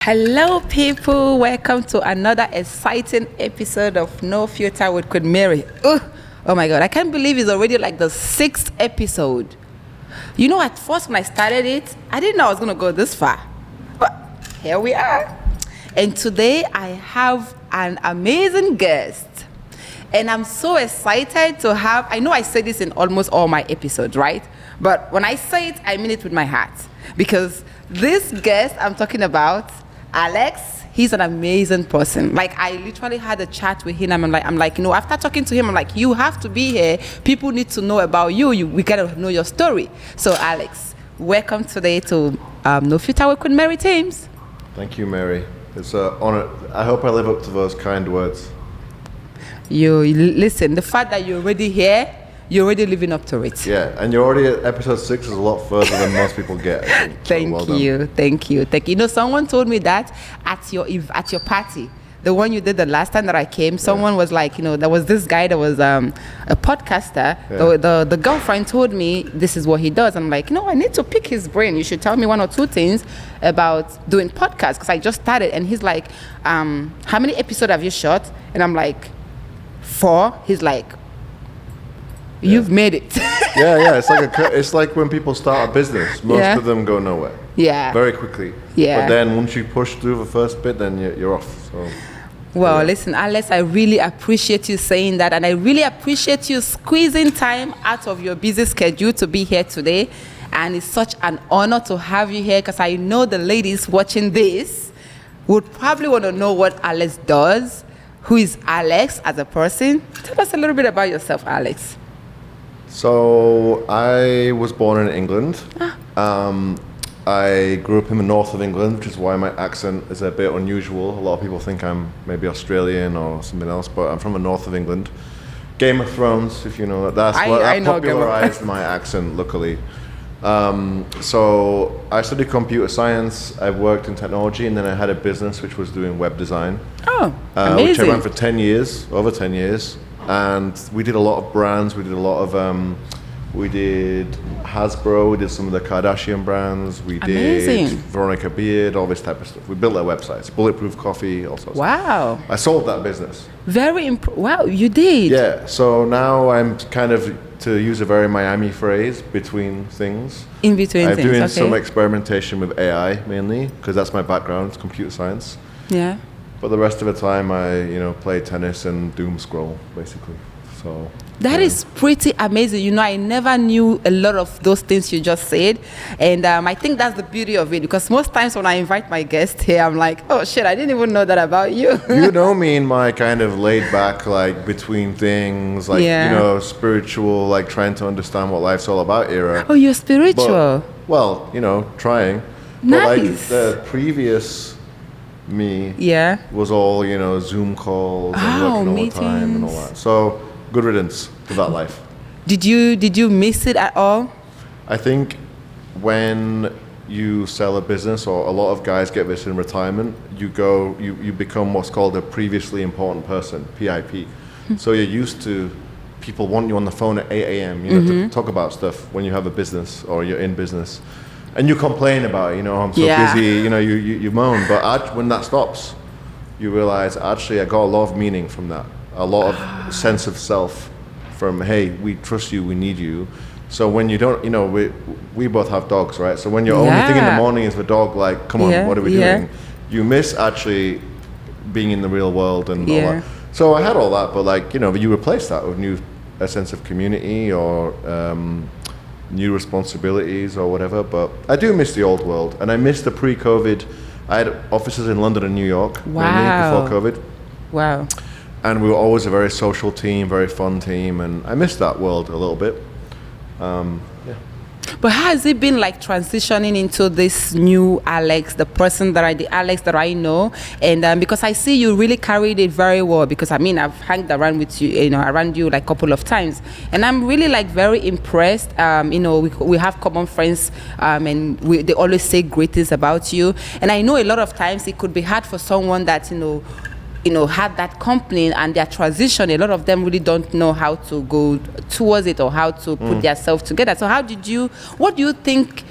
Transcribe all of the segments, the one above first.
Hello, people. Welcome to another exciting episode of No Filter with Queen Mary. Oh my God, I can't believe it's already like the sixth episode. You know, at first when I started it, I didn't know I was going to go this far. But here we are. And today I have an amazing guest. And I'm so excited to have, I know I say this in almost all my episodes, right? But when I say it, I mean it with my heart. Because this guest I'm talking about, Alex, he's an amazing person. Like, I literally had a chat with him. I'm like, you know, after talking to him, I'm like, you have to be here. People need to know about you. We gotta know your story. So, Alex, welcome today to No Filter with Queen Mary Teams. Thank you, Mary. It's an honor. I hope I live up to those kind words. You listen. The fact that you're already here, you're already living up to it. Yeah, and you're already at episode 6 is a lot further than most people get. Thank you. You know, someone told me that at your party, the one you did the last time that I came, someone was like, you know, there was this guy that was a podcaster. Yeah. The girlfriend told me this is what he does. I'm like, no, I need to pick his brain. You should tell me one or two things about doing podcasts because I just started. And he's like, how many episodes have you shot? And I'm like, 4. He's like, you've made it. yeah. It's like when people start a business. Most of them go nowhere. Yeah. Very quickly. Yeah. But then once you push through the first bit, then you're off. So. Well, listen, Alex, I really appreciate you saying that, and I really appreciate you squeezing time out of your busy schedule to be here today. And it's such an honor to have you here because I know the ladies watching this would probably want to know what Alex does. Who is Alex as a person? Tell us a little bit about yourself, Alex. So I was born in England. I grew up in the north of England, which is why my accent is a bit unusual. A lot of people think I'm maybe Australian or something else, but I'm from the north of England. Game of Thrones, if you know that. That's what popularized my accent, luckily. So I studied computer science, I worked in technology, and then I had a business which was doing web design. Amazing. Which I ran for 10 years, over 10 years. And we did a lot of brands. We did a lot of, we did Hasbro. We did some of the Kardashian brands. We did Veronica Beard, all this type of stuff. We built their websites, Bulletproof Coffee, all sorts. Wow. I sold that business. Wow, you did. Yeah. So now I'm kind of, to use a very Miami phrase, between things. In between things. I'm doing some experimentation with AI mainly because that's my background. It's computer science. Yeah. But the rest of the time, I play tennis and doom scroll, basically. So that is pretty amazing. You know, I never knew a lot of those things you just said, and I think that's the beauty of it. Because most times when I invite my guests here, I'm like, oh shit, I didn't even know that about you. You know me in my kind of laid back, like between things, like spiritual, like trying to understand what life's all about era. Oh, you're spiritual. Trying. Nice. But like the previous me was all Zoom calls and working all the time and all that. So good riddance to that life. Did you miss it at all? I think when you sell a business, or a lot of guys get this in retirement, you become what's called a previously important person, PIP. So you're used to people want you on the phone at 8 a.m. to talk about stuff when you have a business or you're in business. And you complain about it, I'm so busy, you moan. But when that stops, you realize, actually, I got a lot of meaning from that. A lot of sense of self from, hey, we trust you, we need you. So when you don't, we both have dogs, right? So when your only thing in the morning is the dog, like, come on, what are we doing? You miss actually being in the real world and all that. So I had all that, but you replace that with a sense of community or new responsibilities or whatever. But I do miss the old world, and I miss the pre-COVID. I had offices in London and New York mainly before COVID. Wow. And we were always a very social team, very fun team, and I miss that world a little bit. But how has it been like transitioning into this new Alex, the Alex that I know? And because I see you really carried it very well, because I've hanged around with you, around you like a couple of times. And I'm really like very impressed. We have common friends and they always say great things about you. And I know a lot of times it could be hard for someone that, had that company and their transition. A lot of them really don't know how to go towards it or how to put themselves together. So what do you think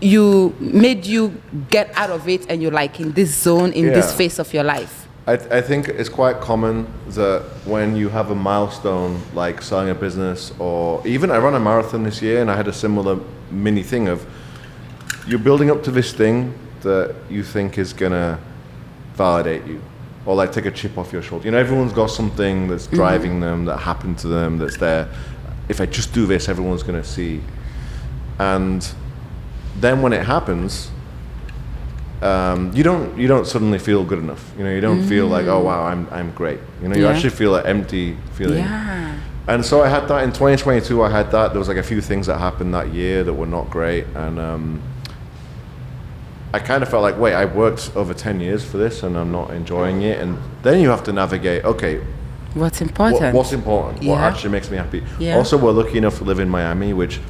you made you get out of it, and you're like in this zone, in this Yeah. phase of your life? I think it's quite common that when you have a milestone like selling a business, or even I ran a marathon this year and I had a similar mini thing of you're building up to this thing that you think is gonna validate you or like take a chip off your shoulder. You know, everyone's got something that's driving them, that happened to them, that's there. If I just do this, everyone's gonna see. And then when it happens, you don't suddenly feel good enough. You know, you don't feel like, oh wow, I'm great. You know, you actually feel an empty feeling. Yeah. And so I had that in 2022. I had that. There was like a few things that happened that year that were not great, and I kind of felt like, wait, I worked over 10 years for this, and I'm not enjoying it. And then you have to navigate. Okay, What's important? what's important? What Yeah. actually makes me happy? Yeah. Also, we're lucky enough to live in Miami, which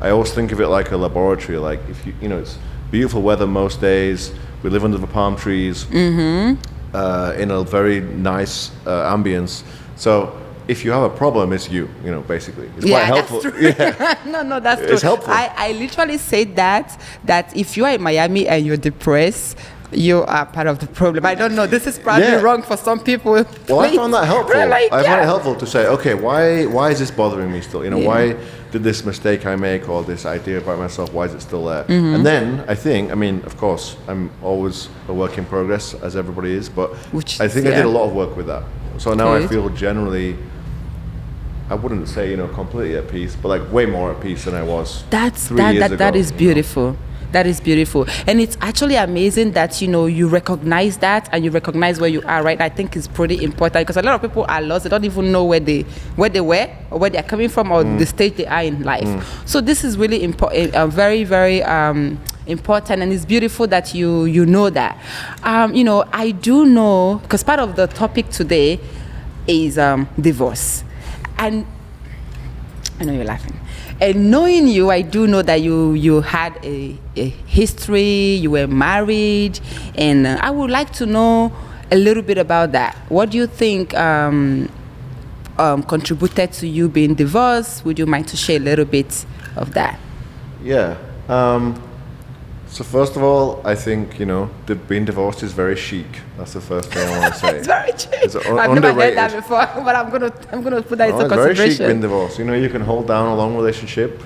I always think of it like a laboratory. Like if you know, it's beautiful weather most days. We live under the palm trees in a very nice ambience. So if you have a problem, it's you know, basically. It's quite helpful. That's true. Yeah. No, that's true. It's helpful. I literally said that if you are in Miami and you're depressed, you are part of the problem. I don't know. This is probably Yeah. wrong for some people. Well, I found that helpful. Like, I found yeah. it helpful to say, okay, why is this bothering me still? You know, Yeah. why did this mistake I make or this idea about myself, why is it still there? Mm-hmm. And then I mean, of course, I'm always a work in progress, as everybody is, but Which I think is- I did a yeah. lot of work with that. So now I Good. feel generally, I wouldn't say, you know, completely at peace, but like way more at peace than I was That years ago. is you know? beautiful. That is beautiful. And it's actually amazing that, you know, you recognize that and you recognize where you are, right? I think it's pretty important because a lot of people are lost. They don't even know where they were or where they're coming from or the stage they are in life. So this is really important, very, very important, and it's beautiful that you know that. You know, I do know, because part of the topic today is divorce. And I know you're laughing. And knowing you, I do know that you had a history, you were married, and I would like to know a little bit about that. What do you think contributed to you being divorced? Would you mind to share a little bit of that? Yeah. So first of all, I think, you know, being divorced is very chic. That's the first thing I want to say. It's very cheap. It's I've never heard underrated. that before, but I'm gonna put that Oh, into it's very chic consideration. being divorced. You know, you can hold down a long relationship,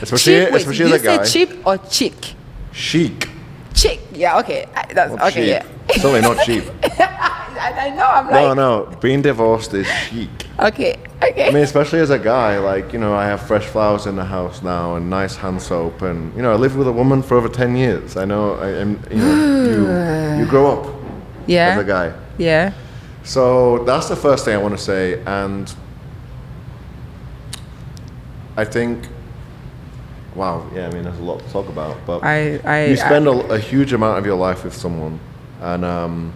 especially Cheap, wait, especially did you as a guy. say cheap or chick? Chic, Chick, yeah, okay. That's not okay, cheap. yeah. Certainly not cheap. I know, I'm like, No, being divorced is chic. okay. I mean, especially as a guy, like, you know, I have fresh flowers in the house now and nice hand soap, and you know, I lived with a woman for over 10 years. I know, you know, you grow up Yeah. as a guy. Yeah. So that's the first thing I want to say, and I think, wow, yeah, I mean, there's a lot to talk about, but you spend a huge amount of your life with someone, and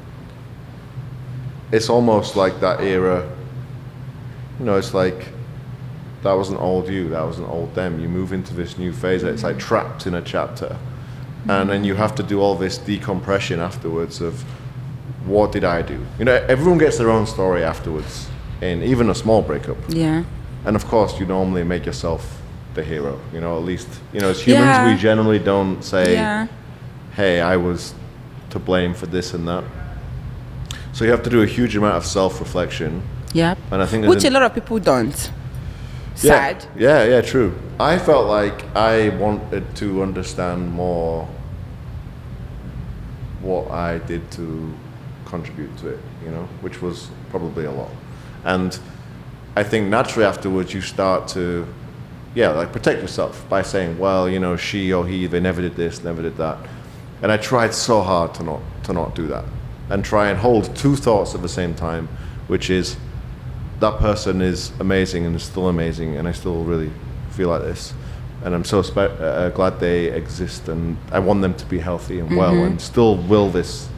it's almost like that era. You know, it's like that was an old you, that was an old them. You move into this new phase. It's like trapped in a chapter, and then you have to do all this decompression afterwards of what did I do. You know, everyone gets their own story afterwards, in even a small breakup. Yeah. And of course, you normally make yourself the hero. You know, at least, you know, as humans, Yeah. we generally don't say, Yeah. hey, I was to blame for this and that. So you have to do a huge amount of self-reflection. Yep. And I think Which a lot of people don't. Sad. Yeah, true. I felt like I wanted to understand more what I did to contribute to it, you know, which was probably a lot. And I think naturally afterwards you start to, like protect yourself by saying, well, you know, she or he, they never did this, never did that. And I tried so hard to not do that and try and hold two thoughts at the same time, which is that person is amazing and is still amazing, and I still really feel like this, and I'm so glad they exist, and I want them to be healthy and well, and still will this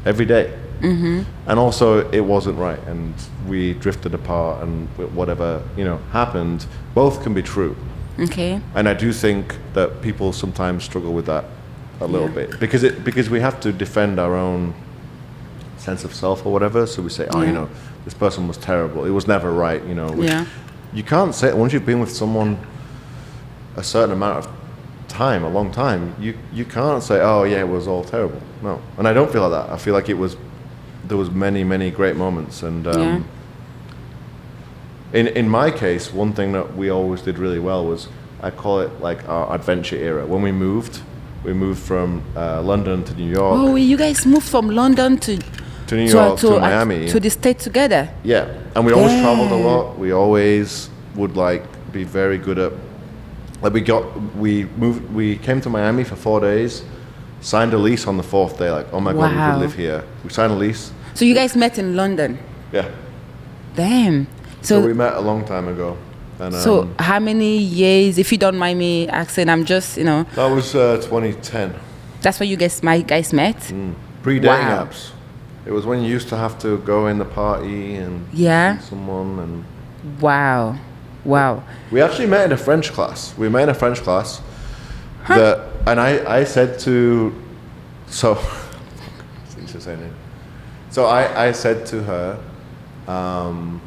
every day. And also, it wasn't right, and we drifted apart, and whatever, you know, happened, both can be true. Okay. And I do think that people sometimes struggle with that a little bit, because we have to defend our own sense of self or whatever. So we say, oh, you know, this person was terrible. It was never right, you know. Which you can't say, once you've been with someone a certain amount of time, a long time, you can't say, oh yeah, it was all terrible. No, and I don't feel like that. I feel like there was many great moments, and in my case, one thing that we always did really well was, I call it like our adventure era. When we moved from London to New York. Oh, you guys moved from London to New York to Miami, to the States together. Yeah, and we always traveled a lot. We always would like be very good at. Like we came to Miami for 4 days, signed a lease on the 4th day. Like, oh my God, we could live here. We signed a lease. So you guys met in London? Yeah. Damn. So we met a long time ago. And, so how many years, if you don't mind me asking, I'm just, That was 2010. That's when you guys met? Pre-dating apps. It was when you used to have to go in the party and see someone and... Wow. We actually met in a French class. And I said to... So I said to her, I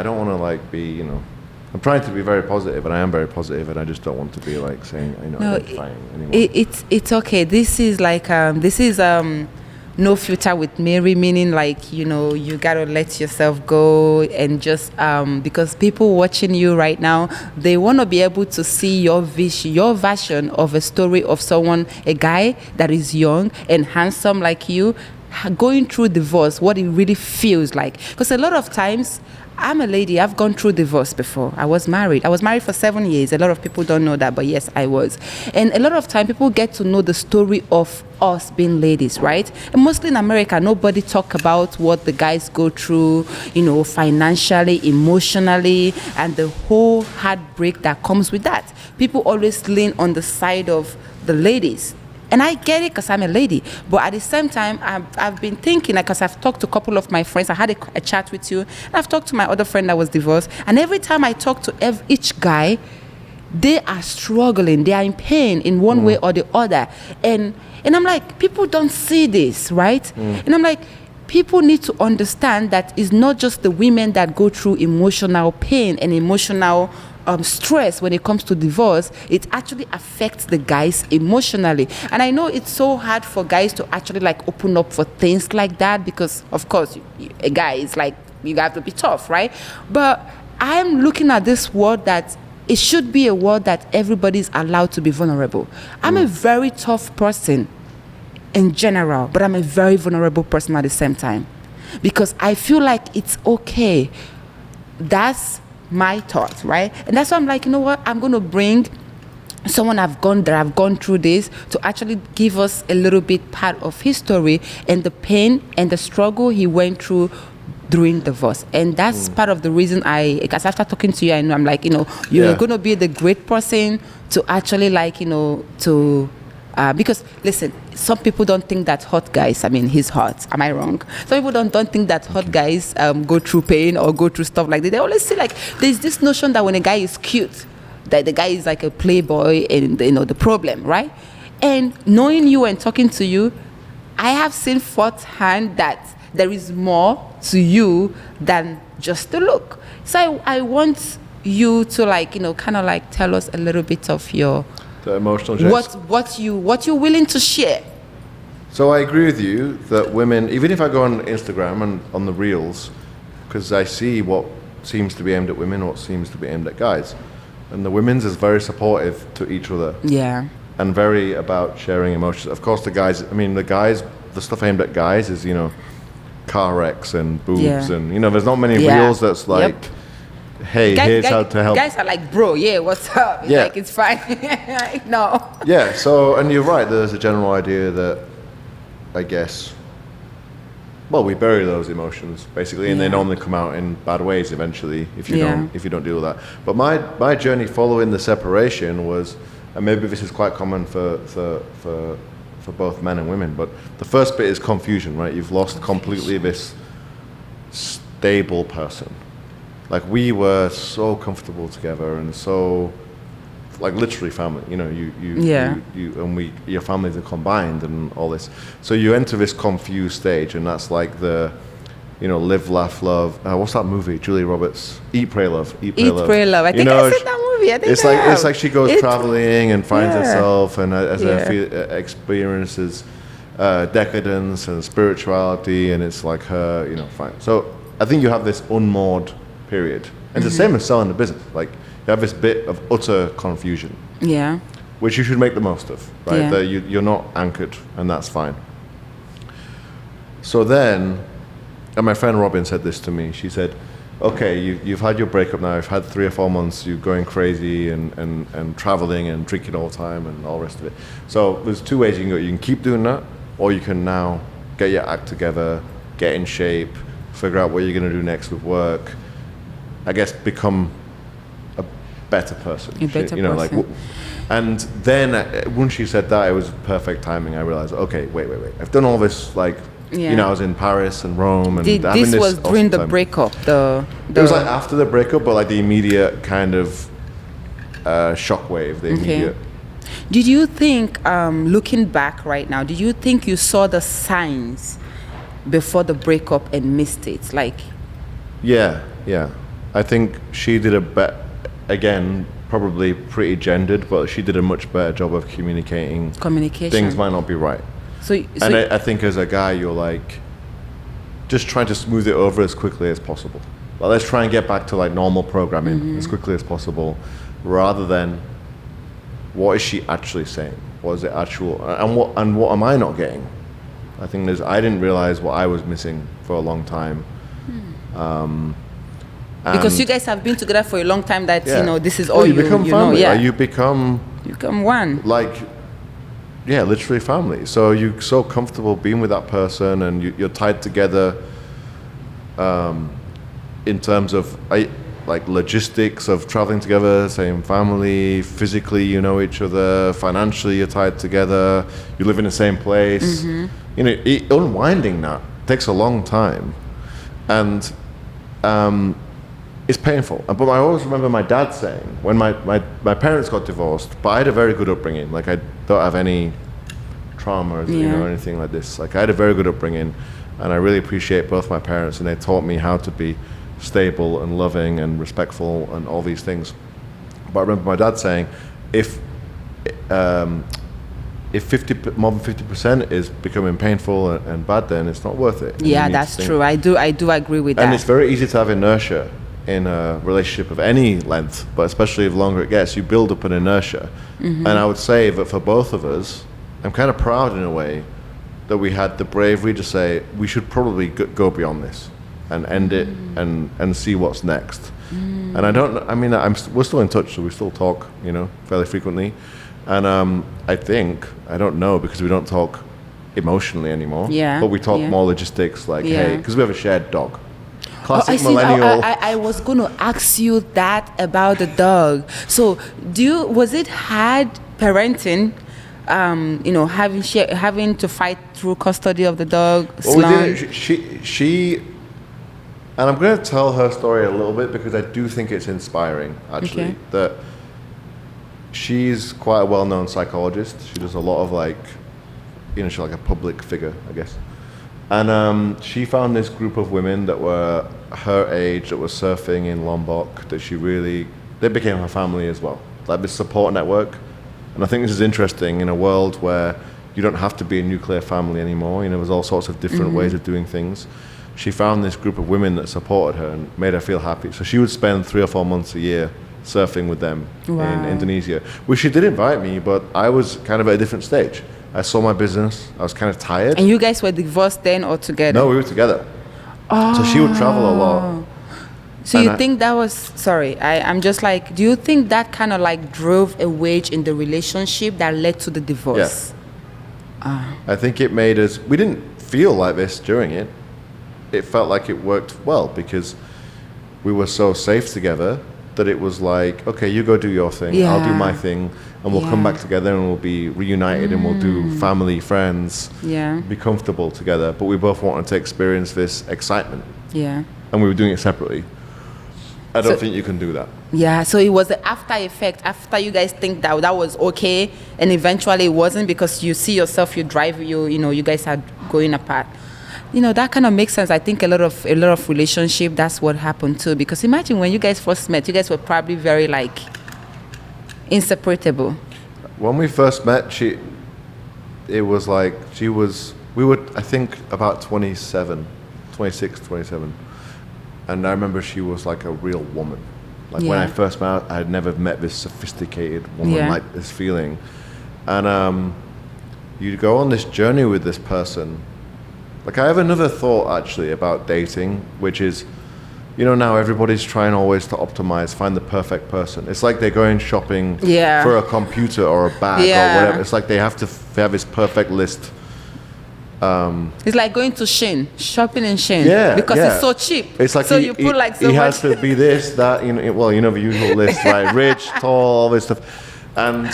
don't want to like be, I'm trying to be very positive, and I am very positive, and I just don't want to be like saying, identifying anyone. It's okay. This is like no filter with Mary, meaning like you gotta let yourself go and just because people watching you right now, they want to be able to see your version of a story of someone, a guy that is young and handsome like you, going through divorce, what it really feels like. Because a lot of times, I'm a lady, I've gone through divorce before. I was married for 7 years. A lot of people don't know that, but yes, I was. And a lot of time, people get to know the story of us being ladies, right? And mostly in America, nobody talk about what the guys go through, financially, emotionally, and the whole heartbreak that comes with that. People always lean on the side of the ladies. And I get it because I'm a lady. But at the same time, I've been thinking, because I've talked to a couple of my friends. I had a chat with you. And I've talked to my other friend that was divorced. And every time I talk to each guy, they are struggling. They are in pain in one way or the other. And I'm like, people don't see this, right? And I'm like, people need to understand that it's not just the women that go through emotional pain and emotional stress when it comes to divorce. It actually affects the guys emotionally. And I know it's so hard for guys to actually like open up for things like that because, of course, a guy is like, you have to be tough, right? But I'm looking at this world that it should be a world that everybody's allowed to be vulnerable. I'm a very tough person in general, but I'm a very vulnerable person at the same time because I feel like it's okay. That's my thoughts, right? And that's why I'm like, you know what? I'm going to bring someone that I've gone through this to actually give us a little bit part of his story and the pain and the struggle he went through during divorce. And that's part of the reason because after talking to you, I know I'm like, you're going to be the great person to actually like, because listen, some people don't think that hot guys, he's hot. Am I wrong? Some people don't think that hot guys go through pain or go through stuff like that. They always see like, there's this notion that when a guy is cute, that the guy is like a playboy and the problem, right? And knowing you and talking to you, I have seen firsthand that there is more to you than just the look. So I want you to like, kind of like tell us a little bit of your the emotional journey. What you're willing to share. So I agree with you that women, even if I go on Instagram and on the reels, because I see what seems to be aimed at women, what seems to be aimed at guys, and the women's is very supportive to each other. Yeah. And very about sharing emotions. Of course, the guys, the stuff aimed at guys is, car wrecks and boobs and, there's not many reels that's like, hey, here's how to help. Guys are like, bro, what's up? It's like, it's fine. No. Yeah, so, and you're right, there's a general idea that, I guess, well, we bury those emotions, basically, and they normally come out in bad ways eventually if you don't deal with that. But my journey following the separation was, and maybe this is quite common for both men and women, but the first bit is confusion, right? You've lost completely this stable person. Like, we were so comfortable together and so, like, literally family. Your families are combined and all this. So you enter this confused stage, and that's like the, live, laugh, love. What's that movie? Julia Roberts. Eat, Pray, Love. Eat, Pray, Love. I think I said that movie. I think It's I like have. she goes It- traveling and finds Yeah. herself, and as Yeah. experiences decadence and spirituality, and it's like her, fine. So I think you have this unmoored period, and it's the same as selling the business. Like you have this bit of utter confusion, Yeah. which you should make the most of, right? Yeah. That you're not anchored, and that's fine. So then, and my friend Robin said this to me. She said, okay, you've had your breakup now. You've had 3 or 4 months. You're going crazy and traveling and drinking all the time and all the rest of it. So there's 2 ways you can go. You can keep doing that, or you can now get your act together, get in shape, figure out what you're going to do next with work. I guess become a better person. A better person. And then once she said that, it was perfect timing. I realized, okay, wait. I've done all this, like, Yeah. I was in Paris and Rome, and having This was awesome during the time. breakup. It was like after the breakup, but like the immediate kind of shockwave. The immediate. Did you think, looking back right now, did you think you saw the signs before the breakup and missed it? Like, Yeah. I think she did again, probably pretty gendered, but she did a much better job of communicating. communication. Things might not be right. And I think as a guy, you're like, just trying to smooth it over as quickly as possible. Like, let's try and get back to like normal programming as quickly as possible, rather than what is she actually saying? What is it actual? And what am I not getting? I think I didn't realize what I was missing for a long time. because you guys have been together for a long time, that this is all you become you family. know. Yeah, Like, you become one. like, yeah, literally family. So you're so comfortable being with that person, and you're tied together in terms of like logistics of traveling together, same family, physically you know each other, financially you're tied together, you live in the same place. Unwinding that takes a long time, and it's painful. But I always remember my dad saying, when my parents got divorced, but I had a very good upbringing. Like, I don't have any trauma or anything like this. Like, I had a very good upbringing, and I really appreciate both my parents, and they taught me how to be stable and loving and respectful and all these things. But I remember my dad saying, if more than 50% is becoming painful and bad, then it's not worth it. Yeah, that's true. I do agree with that. And it's very easy to have inertia in a relationship of any length, but especially the longer it gets, you build up an inertia. And I would say that for both of us, I'm kind of proud in a way that we had the bravery to say we should probably go beyond this and end it and see what's next. And I don't, I mean, we're still in touch, so we still talk, fairly frequently. And I don't know, because we don't talk emotionally anymore. Yeah. But we talk more logistics, like, hey, because we have a shared dog. I Classic see. millennial. I was going to ask you that about the dog. So, was it hard parenting? Having to fight through custody of the dog. Well, we did it. She, and I'm going to tell her story a little bit because I do think it's inspiring, actually. Okay. That she's quite a well-known psychologist. She does a lot of she's like a public figure, I guess. And she found this group of women that were her age, that were surfing in Lombok, that they became her family as well. Like this support network. And I think this is interesting in a world where you don't have to be a nuclear family anymore. There's all sorts of different ways of doing things. She found this group of women that supported her and made her feel happy. So she would spend 3 or 4 months a year surfing with them in Indonesia, which she did invite me, but I was kind of at a different stage. I saw my business. I was kind of tired. And you guys were divorced then or together? No, we were together. So she would travel a lot. So you think that was, sorry, I'm just like, do you think that kind of like drove a wedge in the relationship that led to the divorce? Yeah. I think it made us, we didn't feel like this during it. It felt like it worked well because we were so safe together that it was like, okay, you go do your thing, I'll do my thing, and we'll come back together and we'll be reunited and we'll do family, friends, be comfortable together. But we both wanted to experience this excitement. Yeah. And we were doing it separately. I don't think you can do that. Yeah, so it was the after effect. After you guys think that was okay, and eventually it wasn't, because you see yourself, you drive, you guys are going apart. That kind of makes sense. I think a lot of relationship, that's what happened too. Because imagine when you guys first met, you guys were probably very like inseparable. When we first met, it was like we were, I think, about 26, 27. And I remember she was like a real woman. Like when I first met her, I had never met this sophisticated woman like this feeling. And you go on this journey with this person. Like I have another thought actually about dating, which is, now everybody's trying always to optimize, find the perfect person. It's like they're going shopping for a computer or a bag or whatever. It's like they have have this perfect list. It's like going to Shein, shopping in Shein, because it's so cheap. It's like so you put like so he much. has to be this, that, the usual list, right? Rich, tall, all this stuff. And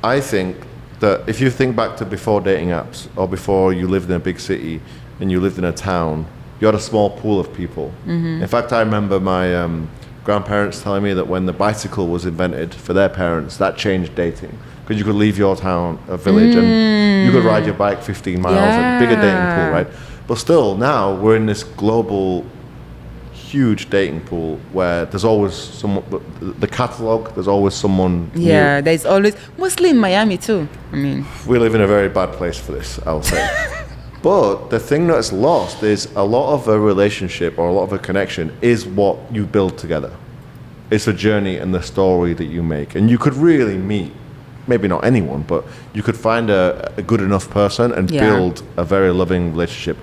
I think that if you think back to before dating apps or before you lived in a big city and you lived in a town, you had a small pool of people. Mm-hmm. In fact, I remember my grandparents telling me that when the bicycle was invented for their parents, that changed dating. Because you could leave your town, a village, and you could ride your bike 15 miles, a bigger dating pool, right? But still, now we're in this global, huge dating pool where there's always someone, the catalog, there's always someone new. There's always, mostly in Miami too. I mean, we live in a very bad place for this, I'll say. But the thing that's lost is a lot of a relationship or a lot of a connection is what you build together. It's a journey and the story that you make. And you could really meet, maybe not anyone, but you could find a good enough person and build a very loving relationship.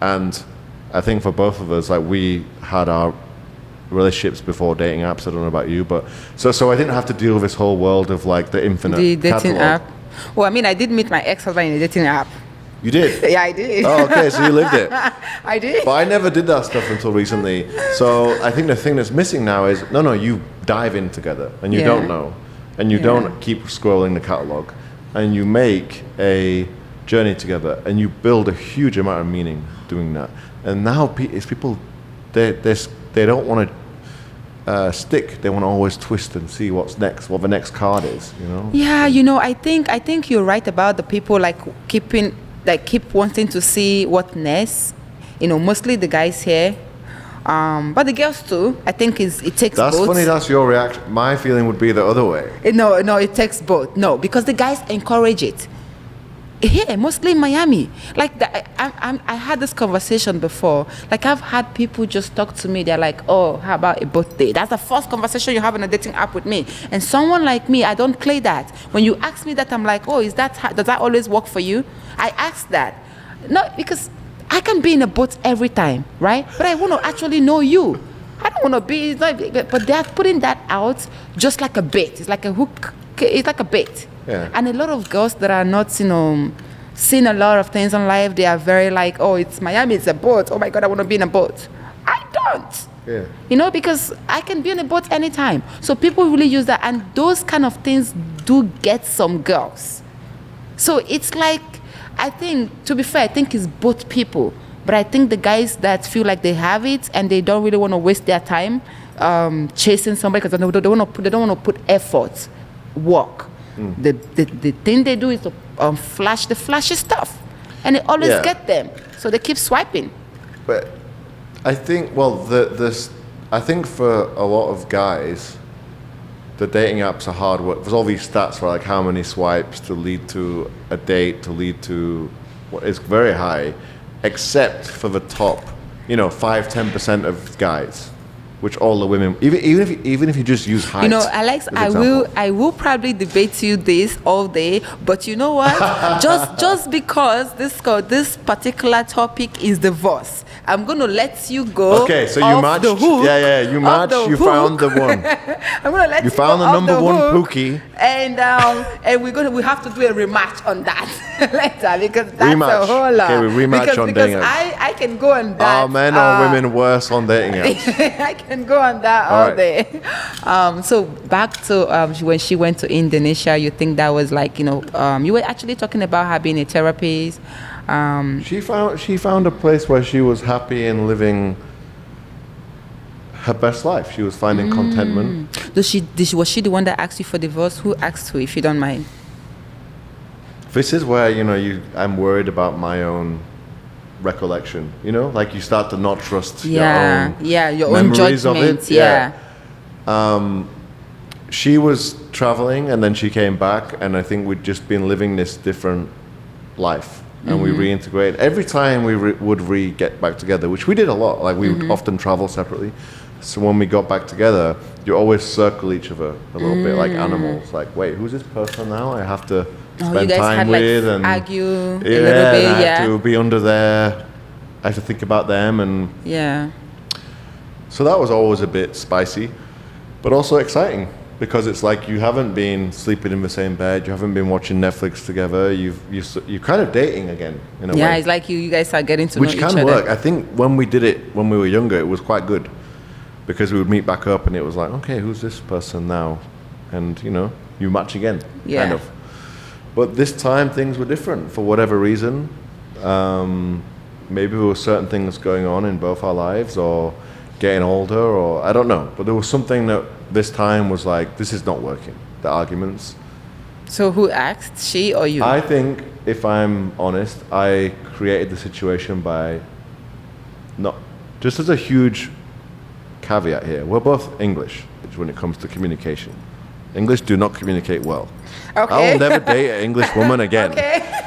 And I think for both of us, like we had our relationships before dating apps. I don't know about you, but so I didn't have to deal with this whole world of like the infinite the dating catalog. app. Well, I mean, I did meet my ex-husband in a dating app. You did? Yeah, I did. Oh, okay, so you lived it. I did. But I never did that stuff until recently. So I think the thing that's missing now is, no, you dive in together and you don't know. And you don't keep scrolling the catalog. And you make a journey together and you build a huge amount of meaning doing that. And now it's people, they don't want to stick. They want to always twist and see what's next, what the next card is, Yeah, I think you're right about the people keep wanting to see what next. Mostly the guys here. But the girls too, I think it takes both. That's funny, that's your reaction. My feeling would be the other way. No, it takes both. No, because the guys encourage it. Here, mostly in Miami. Like, I had this conversation before. Like, I've had people just talk to me. They're like, oh, how about a birthday? That's the first conversation you have on a dating app with me. And someone like me, I don't play that. When you ask me that, I'm like, oh, does that always work for you? I ask that. No, because I can be in a boat every time, right? But I want to actually know you. I don't want to be, but they're putting that out just like a bait. It's like a hook. It's like a bait. Yeah. And a lot of girls that are not, seen a lot of things in life, they are very like, oh, it's Miami, it's a boat. Oh my God, I want to be in a boat. I don't. Yeah. Because I can be in a boat anytime. So people really use that. And those kind of things do get some girls. So it's like, I think, to be fair, I think it's both people. But I think the guys that feel like they have it and they don't really want to waste their time chasing somebody because they don't want to put effort, work. The thing they do is to flash the flashy stuff, and it always get them. So they keep swiping. But I think, I think for a lot of guys, the dating apps are hard work. There's all these stats for like how many swipes to lead to a date, to lead to what is very high, except for the top, 5-10% of guys, which all the women, even if you just use height. Alex, I will probably debate you this all day, but you know what? just because this particular topic is divorce, I'm going to let you go. Okay, so you matched. You matched. You found the one. I'm going to let you found go the number one hook, pookie. And we have to do a rematch on that later because that's rematch. a whole lot. Okay, we rematch on dating apps. Because I can go on that. Are men or women worse on dating apps? I can go on that all day. So back to when she went to Indonesia, you think that was like, you were actually talking about her being a therapist. She found a place where she was happy and living her best life. She was finding contentment. Was she the one that asked you for divorce? Who asked her, if you don't mind? This is where, I'm worried about my own recollection, like you start to not trust your own your own memories judgment. of it. she was traveling and then she came back, and I think we'd just been living this different life, and we reintegrated. Every time we would get back together, which we did a lot, like we would often travel separately. So when we got back together, you always circle each other a little bit like animals. Like, wait, who's this person now? I have to spend you guys time had, with, like, and argue a yeah, little bit, and I yeah. have to be under there. I have to think about them, and Yeah. so that was always a bit spicy, but also exciting, because it's like you haven't been sleeping in the same bed, you haven't been watching Netflix together, you're kind of dating again in a way. Yeah, it's like you guys are getting to know Which each can other. work. I think when we did it when we were younger, it was quite good, because we would meet back up and it was like, okay, who's this person now? And you match again, Yeah. kind of. But this time things were different for whatever reason. Maybe there were certain things going on in both our lives, or getting older, or I don't know. But there was something that this time was like, this is not working, the arguments. So who asked, she or you? I think, if I'm honest, I created the situation by not, just as a huge caveat here, we're both English when it comes to communication. English do not communicate well. Okay. I will never date an English woman again. Okay.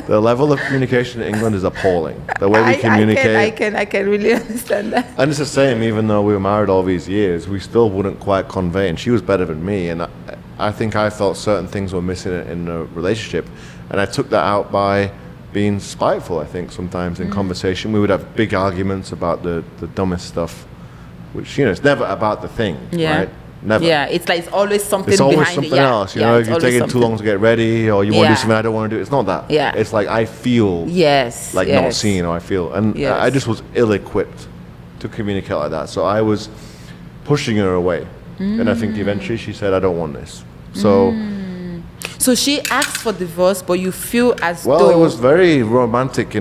The level of communication in England is appalling. The way we communicate. I can really understand that. And it's the same, even though we were married all these years, we still wouldn't quite convey, and she was better than me, and I think I felt certain things were missing in a relationship, and I took that out by being spiteful, I think, sometimes in conversation. We would have big arguments about the dumbest stuff, which, it's never about the thing, right? Never. Yeah, it's like it's always something It's always behind something it. Yeah. else, Yeah, if you're taking too long to get ready, or you want to do something I don't want to do, it's not that. Yeah. It's like I feel Yes. like not seen, or I feel, and Yes. I just was ill-equipped to communicate like that. So I was pushing her away, and I think eventually she said, I don't want this. So, So she asked for divorce, but you feel as well, though... it was very romantic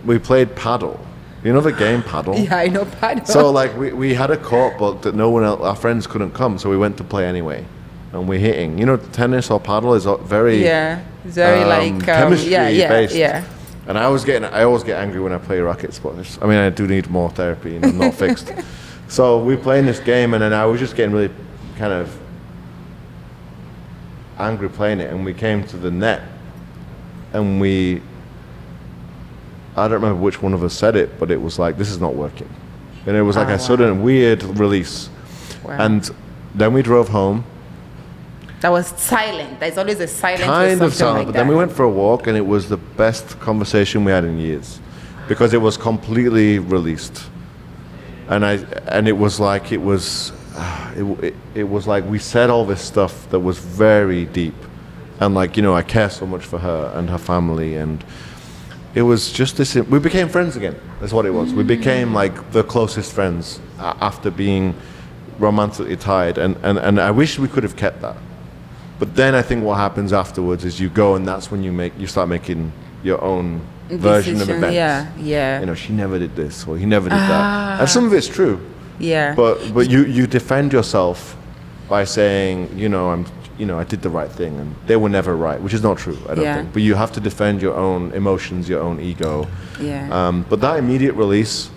we played paddle. You know the game paddle? Yeah, I know, pardon. So like we had a court booked that no one else, our friends couldn't come, so we went to play anyway, and we're hitting. Tennis or paddle is very it's very chemistry based. Yeah. And I always get angry when I play rackets, but I do need more therapy, and I'm not fixed. So we playing this game, and then I was just getting really kind of angry playing it, and we came to the net, and I don't remember which one of us said it, but it was like, this is not working. And it was like a sudden weird release. Wow. And then we drove home. That was silent. There's always a silence. Kind of silent, like but that. then we went for a walk, and it was the best conversation we had in years, because it was completely released. And it was like, it was like we said all this stuff that was very deep. And like, I care so much for her and her family, and it was just this, we became friends again. That's what it was. We became like the closest friends after being romantically tied. And I wish we could have kept that. But then I think what happens afterwards is you go, and that's when you start making your own version of events. Yeah. She never did this, or he never did that. And some of it's true. Yeah. But you defend yourself by saying, I did the right thing, and they were never right, which is not true, I don't think. But you have to defend your own emotions, your own ego. Yeah. But that immediate release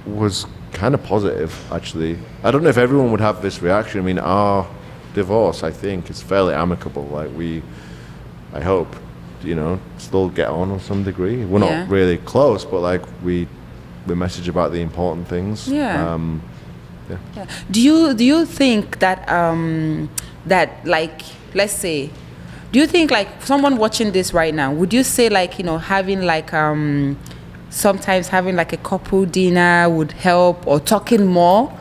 was kind of positive, actually. I don't know if everyone would have this reaction. I mean, our divorce, I think, is fairly amicable. Like I hope, still get on some degree. We're not really close, but like we message about the important things. Yeah. Do you think that that like, let's say, do you think like someone watching this right now, would you say like, having like sometimes having like a couple dinner would help, or talking more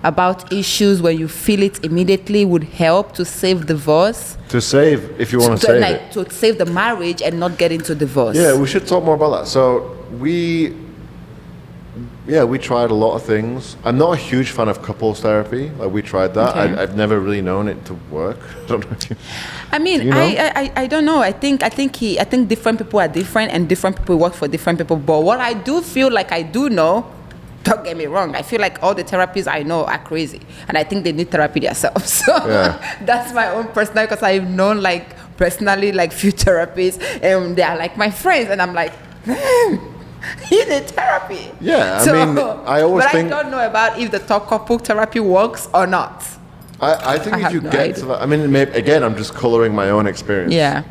about issues when you feel it immediately would help to save divorce? To save, if you want to save it. To save the marriage and not get into divorce. Yeah, we should talk more about that. So we tried a lot of things. I'm not a huge fan of couples therapy. Like, we tried that. Okay. I've never really known it to work. I don't know if you... I mean, you know? I don't know. I think different people are different, and different people work for different people. But what I do feel like I do know, don't get me wrong, I feel like all the therapists I know are crazy, and I think they need therapy themselves. So that's my own personal, because I've known like personally like few therapists, and they are like my friends, and I'm like, you need therapy. Yeah, I mean, I always think... But I don't know about if the couple therapy works or not. I think I if have you no get idea. to that, I mean, maybe, again, I'm just coloring my own experience. Yeah.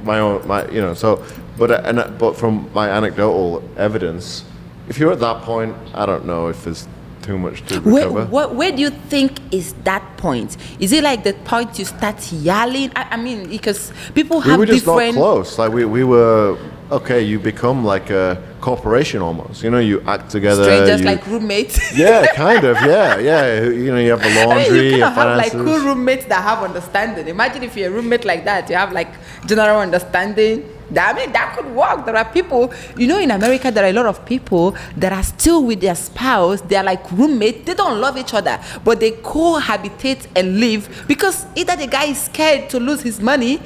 So, but from my anecdotal evidence, if you're at that point, I don't know if there's too much to recover. Where do you think is that point? Is it like the point you start yelling? I mean, because people We have were just not different. close. Like we were okay. You become like a corporation almost. You know, you act together. Strangers you- like roommates. Yeah, kind of. Yeah. You know, you have the I laundry, mean, you your cannot have like finances. cool roommates that have understanding. Imagine if you're a roommate like that, you have like general understanding. I mean, that could work. There are people, you know, in America, there are a lot of people that are still with their spouse. They're like roommates. They don't love each other, but they cohabitate and live because either the guy is scared to lose his money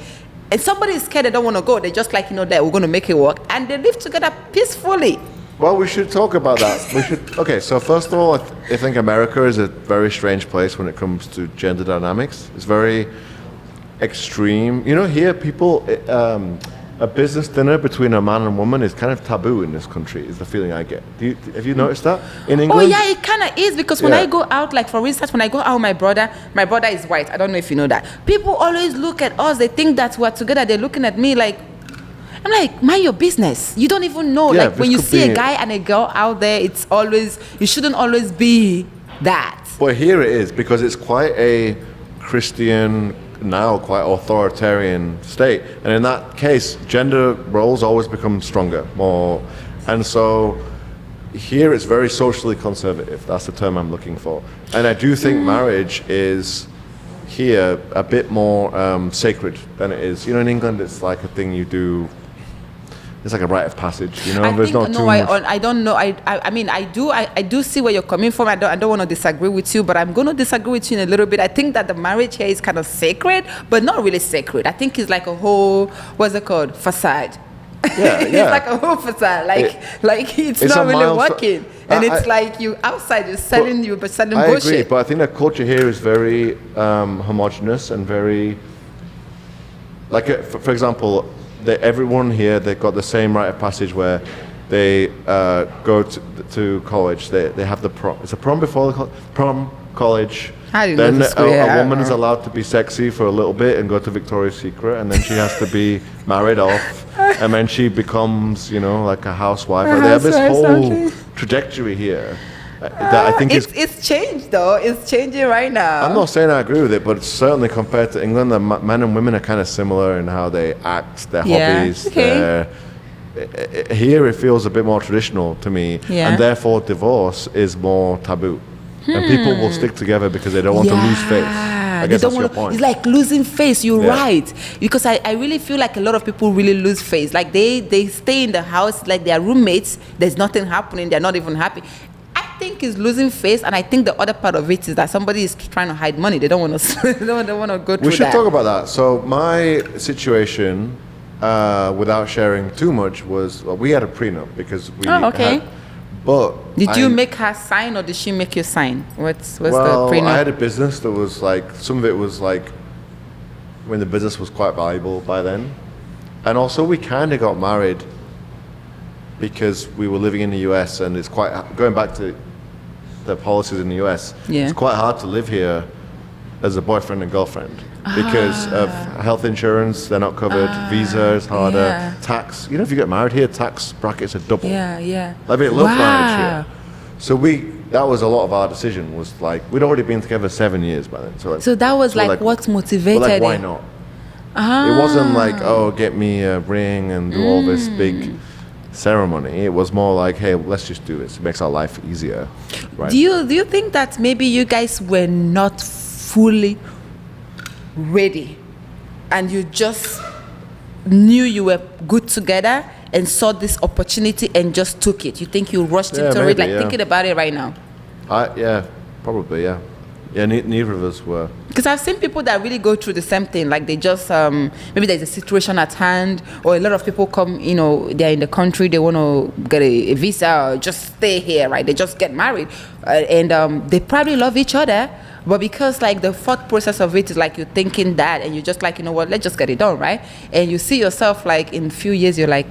and somebody is scared they don't want to go. They're just like, you know, that we're going to make it work. And they live together peacefully. Well, we should talk about that. We should. Okay, so first of all, I think America is a very strange place when it comes to gender dynamics. It's very extreme. You know, here people, a business dinner between a man and woman is kind of taboo in this country. Is the feeling I get. Have you noticed that in Oh England? yeah, it kind of is because when Yeah. I go out, like for instance, when I go out with my brother is white. I don't know if you know that. People always look at us. They think that we're together. They're looking at me like, I'm like, mind your business. You don't even know. Yeah, Like when this you could see be- a guy and a girl out there, it's always, you shouldn't always be that. But here it is because it's quite a Christian, now quite authoritarian state, and in that case, gender roles always become stronger, more, and so here it's very socially conservative. That's the term I'm looking for, and I do think marriage is here a bit more sacred than it is. You know, in England, it's like a thing you do. It's like a rite of passage, you know. I There's think not no, too much. I don't know. I mean, I do see where you're coming from. I don't want to disagree with you, but I'm going to disagree with you in a little bit. I think that the marriage here is kind of sacred, but not really sacred. I think it's like a whole, what's it called, facade. Yeah, It's yeah. like a whole facade. Like it's It's not a really milestone. working, and it's I- like you outside you're selling I bullshit. agree, but I think the culture here is very homogenous and very, like, for example, everyone here, they've got the same rite of passage where they go to college. They have the prom. It's a prom before the prom, college. I didn't know Then the school, yeah, I a don't woman is know. allowed to be sexy for a little bit and go to Victoria's Secret, and then she has to be married off, and then she becomes, you know, like a housewife. Like, they have this housewife, whole something. trajectory here that I think is. It's changed though. It's changing right now. I'm not saying I agree with it, but certainly compared to England, the men and women are kind of similar in how they act, their Yeah, hobbies. okay. Here it feels a bit more traditional to me, Yeah. and therefore divorce is more taboo. And people will stick together because they don't want to lose face. I They guess don't that's your wanna- point. It's like losing face. You're Yeah. right. Because I really feel like a lot of people really lose face. Like they stay in the house like they are roommates. There's nothing happening. They're not even happy. I think it's losing face, and I think the other part of it is that somebody is trying to hide money. They don't want to. they don't want to go through We should that. talk about that. So my situation, without sharing too much, was we had a prenup because we. Oh, okay. Had, but Did you I- make her sign, or did she make you sign? What's well, the prenup? I had a business that was like, some of it was like, when the business was quite valuable by then. And also we kind of got married because we were living in the US, and it's quite, going back to the policies in the US, Yeah. it's quite hard to live here as a boyfriend and girlfriend because of health insurance, they're not covered, visa is harder, yeah. tax, you know, if you get married here, tax brackets are double. Yeah. I mean, love marriage Wow. here. So that was a lot of our decision, was like, we'd already been together 7 years by then. So that was we're like what motivated we're like, why it? not? It wasn't like, oh, get me a ring and do all this big ceremony. It was more like, hey, let's just do this. It makes our life easier. Right? Do you think that maybe you guys were not fully ready, and you just knew you were good together and saw this opportunity and just took it? You think you rushed Yeah, into it? maybe, Like yeah. thinking about it right now. Yeah, probably, yeah. Yeah, neither of us were. Because I've seen people that really go through the same thing. Like they just, maybe there's a situation at hand, or a lot of people come, you know, they're in the country, they want to get a visa or just stay here, right? They just get married. And they probably love each other. But because like the thought process of it is like you're thinking that, and you're just like, you know what, let's just get it done, right? And you see yourself like in a few years, you're like,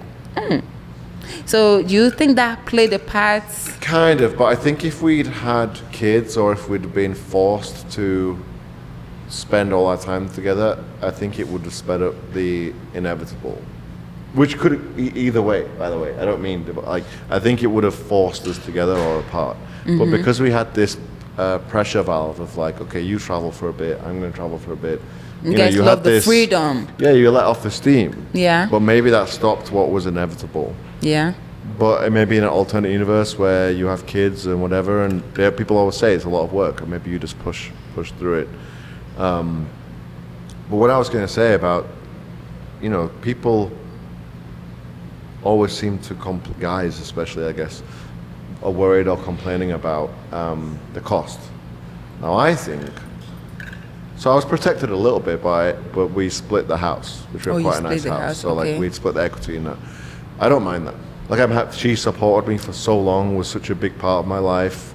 So do you think that played a part? Kind of, but I think if we'd had kids, or if we'd been forced to spend all our time together, I think it would have sped up the inevitable. Which could either way, by the way. I don't mean like I think it would have forced us together or apart. But because we had this pressure valve of like, okay, you travel for a bit, I'm going to travel for a bit. You guys you love had the this freedom. Yeah, you let off the steam. Yeah. But maybe that stopped what was inevitable. Yeah. But maybe in an alternate universe where you have kids and whatever, and people always say it's a lot of work, and maybe you just push through it. But what I was going to say about, people always seem to, guys especially, I guess, are worried or complaining about the cost. Now I think, so I was protected a little bit by it, but we split the house, which was quite a nice house. So okay. like we'd split the equity in that. I don't mind that. Like she supported me for so long, was such a big part of my life.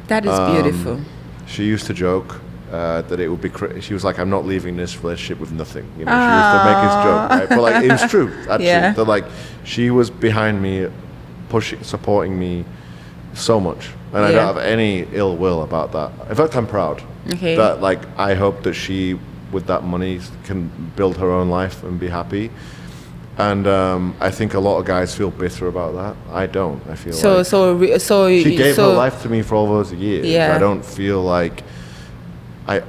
That is beautiful. She used to joke that it would be. She was like, "I'm not leaving this relationship with nothing." She used to make this joke, right? But like, it was true, actually. Yeah. That like, she was behind me, supporting me so much, and I don't have any ill will about that. In fact, I'm proud. Okay. That like, I hope that she, with that money, can build her own life and be happy. And I think a lot of guys feel bitter about that. I don't. I feel she gave her life to me for all those years. Yeah. I don't feel like I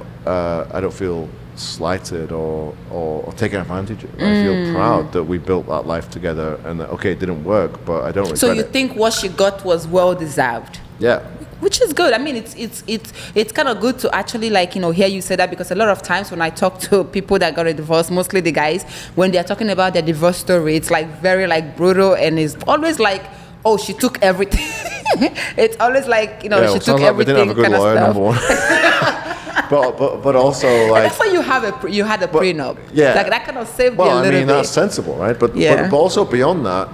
don't feel slighted or taken advantage of. I feel proud that we built that life together, and that, okay, it didn't work, but I don't regret it. So you think what she got was well deserved? Yeah. Which is good. I mean, it's kind of good to actually hear you say that, because a lot of times when I talk to people that got a divorce, mostly the guys, when they're talking about their divorce story, it's like very like brutal, and it's always like, oh, she took everything. It's always like she took everything. We didn't have a good kind of lawyer, stuff. number one. but also like. And that's why you had a prenup. Yeah. Like that kind of saved you a Well, little I mean bit. that's sensible, right? But Yeah. but also beyond that.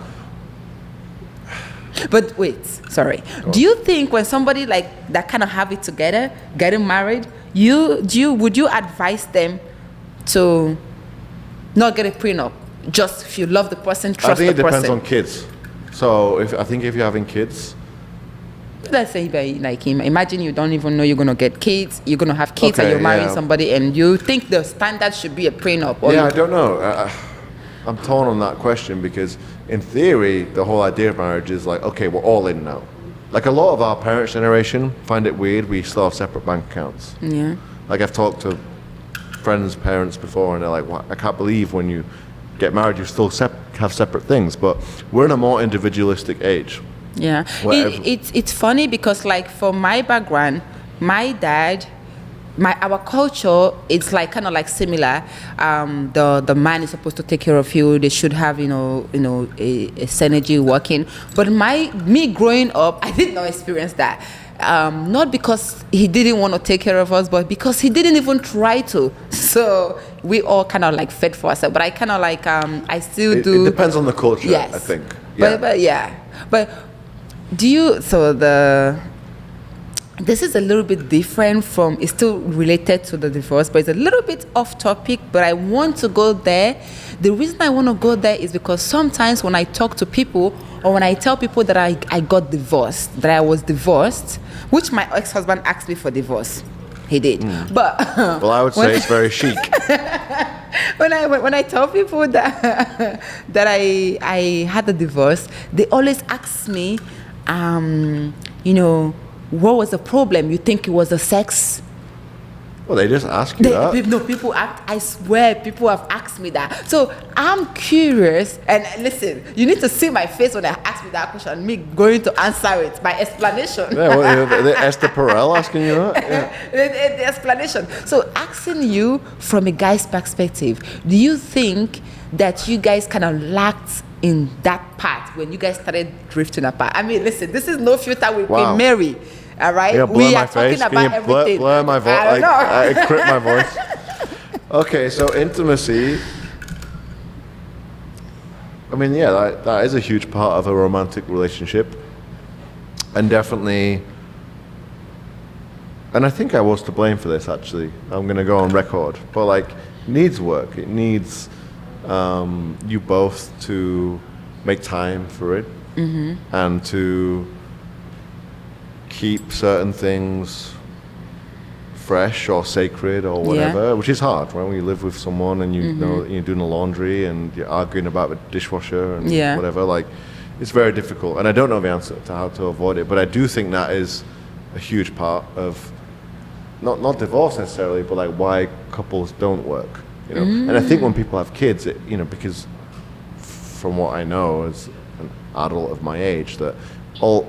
But wait, sorry. Do you think when somebody like that kind of have it together, getting married, would you advise them to not get a prenup? Just if you love the person, trust the person. I think it depends on kids. So if you're having kids. Let's say imagine you don't even know you're gonna get kids, you're gonna have kids, and you're marrying somebody, and you think the standard should be a prenup. I don't know. I'm torn on that question because, in theory, the whole idea of marriage is like, okay, we're all in now. Like a lot of our parents' generation find it weird we still have separate bank accounts. Yeah. Like I've talked to friends' parents before, and they're like, well, I can't believe when you get married you still have separate things. But we're in a more individualistic age. Yeah. It's funny because like for my background, my dad, our culture, it's like kind of like similar. The man is supposed to take care of you. They should have a synergy working. But me growing up, I did not experience that. Not because he didn't want to take care of us, but because he didn't even try to. So we all kind of like fed for ourselves. But I kind of like I still do. It depends on the culture. Yes. I think. Yeah. But this is a little bit different from, it's still related to the divorce, but it's a little bit off topic, but I want to go there. The reason I want to go there is because sometimes when I talk to people, or when I tell people that I got divorced, that I was divorced, which my ex-husband asked me for divorce. He did. But well, I would say it's very chic. When I tell people that I had a divorce, they always ask me, what was the problem? You think it was the sex? Well, they just ask you that. No, I swear, people have asked me that. So I'm curious, and listen, you need to see my face when they ask me that question, me going to answer it, my explanation. Yeah, well, Esther Perel asking you that? Yeah. The explanation. So asking you from a guy's perspective, do you think that you guys kind of lacked in that part when you guys started drifting apart? I mean, listen, this is No Filter with Queen Mary. All right, yeah, we are face. talking about everything. Blur my voice. I crit my voice. Okay, so intimacy. I mean, yeah, that is a huge part of a romantic relationship, and definitely. And I think I was to blame for this. Actually, I'm going to go on record, but like, needs work. It needs you both to make time for it, and to keep certain things fresh or sacred or whatever, which is hard, right? When you live with someone and you know you're doing the laundry and you're arguing about the dishwasher and whatever, like, it's very difficult. And I don't know the answer to how to avoid it, but I do think that is a huge part of not divorce necessarily, but like why couples don't work, you know. And I think when people have kids, it, you know, because from what I know as an adult of my age, that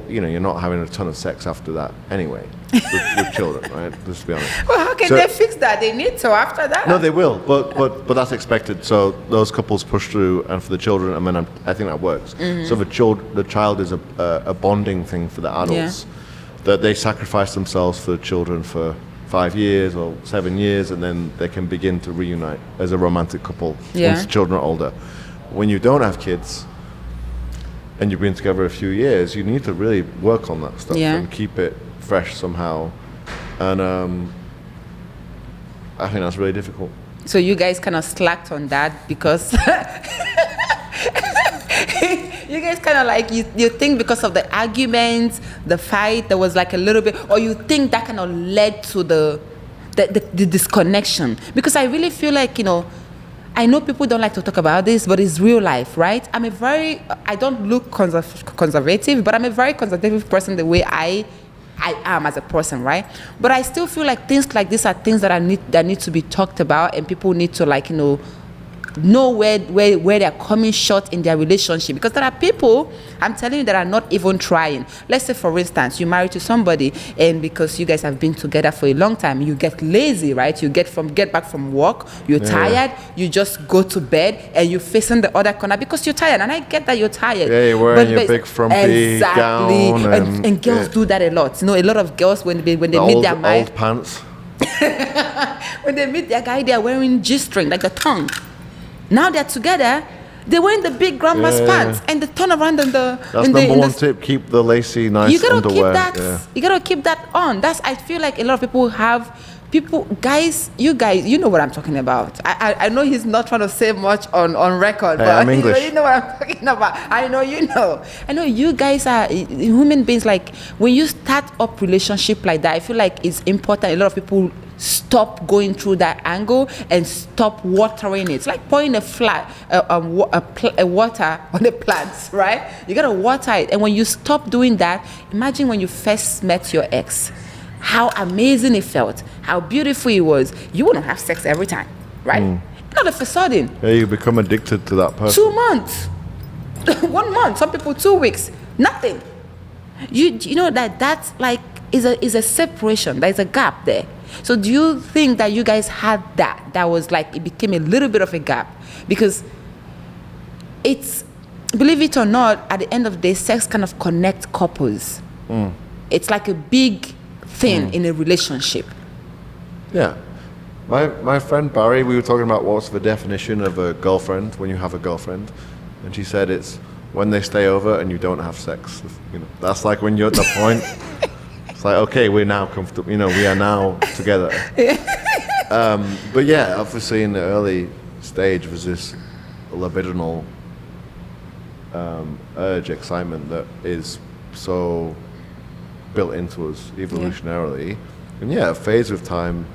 you're not having a ton of sex after that anyway with children, right? Let's be honest. Well, how can they fix that? They need to after that. No, they will, but that's expected. So those couples push through, and for the children, I mean, I think that works. So the child is a bonding thing for the adults, that they sacrifice themselves for the children for 5 years or 7 years, and then they can begin to reunite as a romantic couple once the children are older. When you don't have kids and you've been together a few years, you need to really work on that stuff and keep it fresh somehow. And I think that's really difficult. So you guys kind of slacked on that because you guys kind of like, you think because of the arguments, the fight, there was like a little bit, or you think that kind of led to the disconnection? Because I really feel like, you know, I know people don't like to talk about this, but it's real life, right? I don't look conservative, but I'm a very conservative person the way I am as a person, right? But I still feel like things like this are things that need to be talked about, and people need to, like, you know where they're coming short in their relationship. Because there are people, I'm telling you, that are not even trying. Let's say, for instance, you married to somebody, and because you guys have been together for a long time, you get lazy, right? You get back from work, you're tired, you just go to bed, and you're facing the other corner because you're tired. And I get that you're tired. Yeah, you're wearing your big frumpy gown. And girls do that a lot. You know, a lot of girls, when they meet their man, old pants. when they meet their guy, they're wearing G-string, like the tongue. Now they're together, they're wearing the big grandma's pants, and they turn around in the... That's number one tip, keep the lacy, nice underwear. You gotta keep that on. I feel like a lot of people guys, you know what I'm talking about. I know he's not trying to say much on record, but I'm English. You know what I'm talking about. I know you know. I know you guys are human beings. Like, when you start up relationship like that, I feel like it's important. A lot of people stop going through that angle and stop watering it. It's like pouring a water on the plants, right? You gotta water it. And when you stop doing that, imagine when you first met your ex, how amazing it felt, how beautiful it was. You wouldn't have sex every time, right? Not all of a sudden. Yeah, you become addicted to that person. 2 months, 1 month, some people 2 weeks, nothing. You know that's like is a separation. There's a gap there. So do you think that you guys had that was like, it became a little bit of a gap? Because it's, believe it or not, at the end of the day, sex kind of connects couples. It's like a big thing in a relationship. Yeah. My friend Barry, we were talking about what's the definition of a girlfriend, when you have a girlfriend, and she said it's when they stay over and you don't have sex. You know, that's like when you're at the point. It's like, okay, we're now comfortable. You know, we are now together. But yeah, obviously in the early stage was this libidinal urge, excitement that is so built into us evolutionarily. And yeah, a phase of time,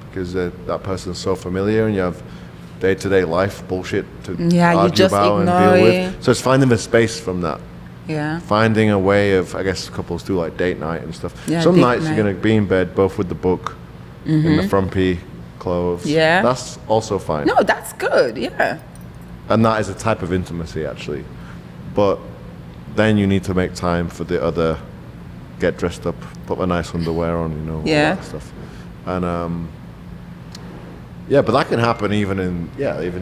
because that person's so familiar, and you have day-to-day life bullshit to argue about and deal with. So it's finding the space from that. Yeah. Finding a way of, I guess couples do like date night and stuff. Yeah, some nights you're going to be in bed both with the book in the frumpy clothes. Yeah. That's also fine. No, that's good. Yeah. And that is a type of intimacy, actually. But then you need to make time for the other, get dressed up, put a nice underwear on, you know, all that stuff. And yeah, but that can happen even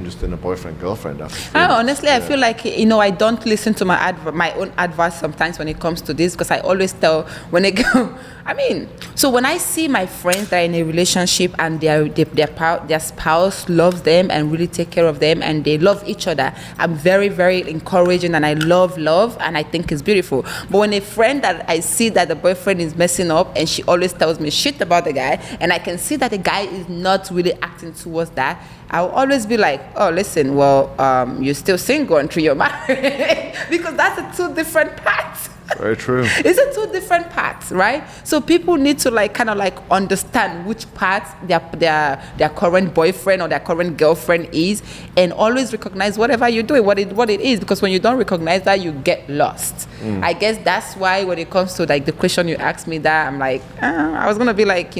just in a boyfriend-girlfriend. Honestly, I feel like, you know, I don't listen to my own advice sometimes when it comes to this, because I always tell when they go, I mean, so when I see my friends that are in a relationship and their spouse loves them and really take care of them and they love each other, I'm very, very encouraging, and I love, and I think it's beautiful. But when a friend that I see that the boyfriend is messing up and she always tells me shit about the guy, and I can see that the guy is not really acting towards that, I'll always be like, oh, listen, well, you're still single until you're married. Because that's the two different paths. Very true. It's a two different parts, right? So people need to like kind of like understand which part their current boyfriend or their current girlfriend is, and always recognize whatever you're doing, what it is. Because when you don't recognize that, you get lost. I guess that's why when it comes to like the question you asked me, that I'm like, I was gonna be like,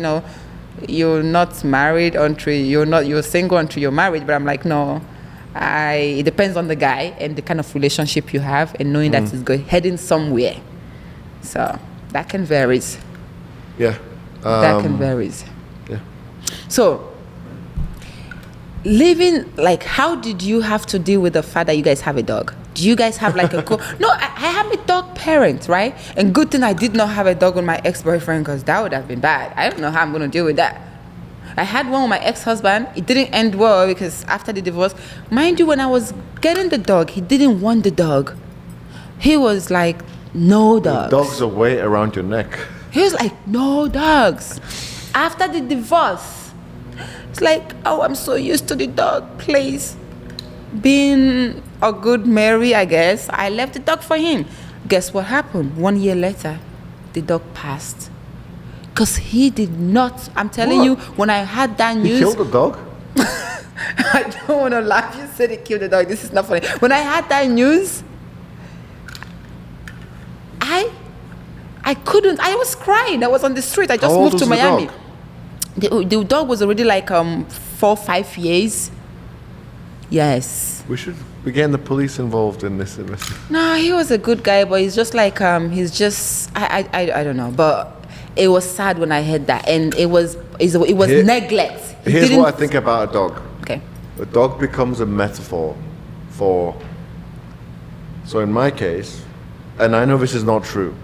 you're not married until you're single until you're married, but I'm like, no. It depends on the guy and the kind of relationship you have, and knowing that it's heading somewhere. So that can vary. Yeah. That can vary. Yeah. So living, like, how did you have to deal with the fact that you guys have a dog? Do you guys have like a No, I am a dog parent, right? And good thing I did not have a dog with my ex-boyfriend, because that would have been bad. I don't know how I'm going to deal with that. I had one with my ex-husband. It didn't end well because after the divorce, mind you, when I was getting the dog, he didn't want the dog. He was like, no dogs. Dogs are weight around your neck. He was like, no dogs. After the divorce, it's like, oh, I'm so used to the dog, please. Being a good Mary, I guess, I left the dog for him. Guess what happened? 1 year later, the dog passed. Because he did not, I'm telling you, when I had that news. He killed the dog? I don't want to laugh. You said he killed the dog. This is not funny. When I had that news, I couldn't. I was crying. I was on the street. I just moved to Miami. The dog was already like 4, 5 years. Yes. We should be getting the police involved in this investigation. No, he was a good guy, but he's just like I don't know. But it was sad when I heard that, and it was neglect. Here's what I think about a dog. Okay. A dog becomes a metaphor for. So in my case, and I know this is not true.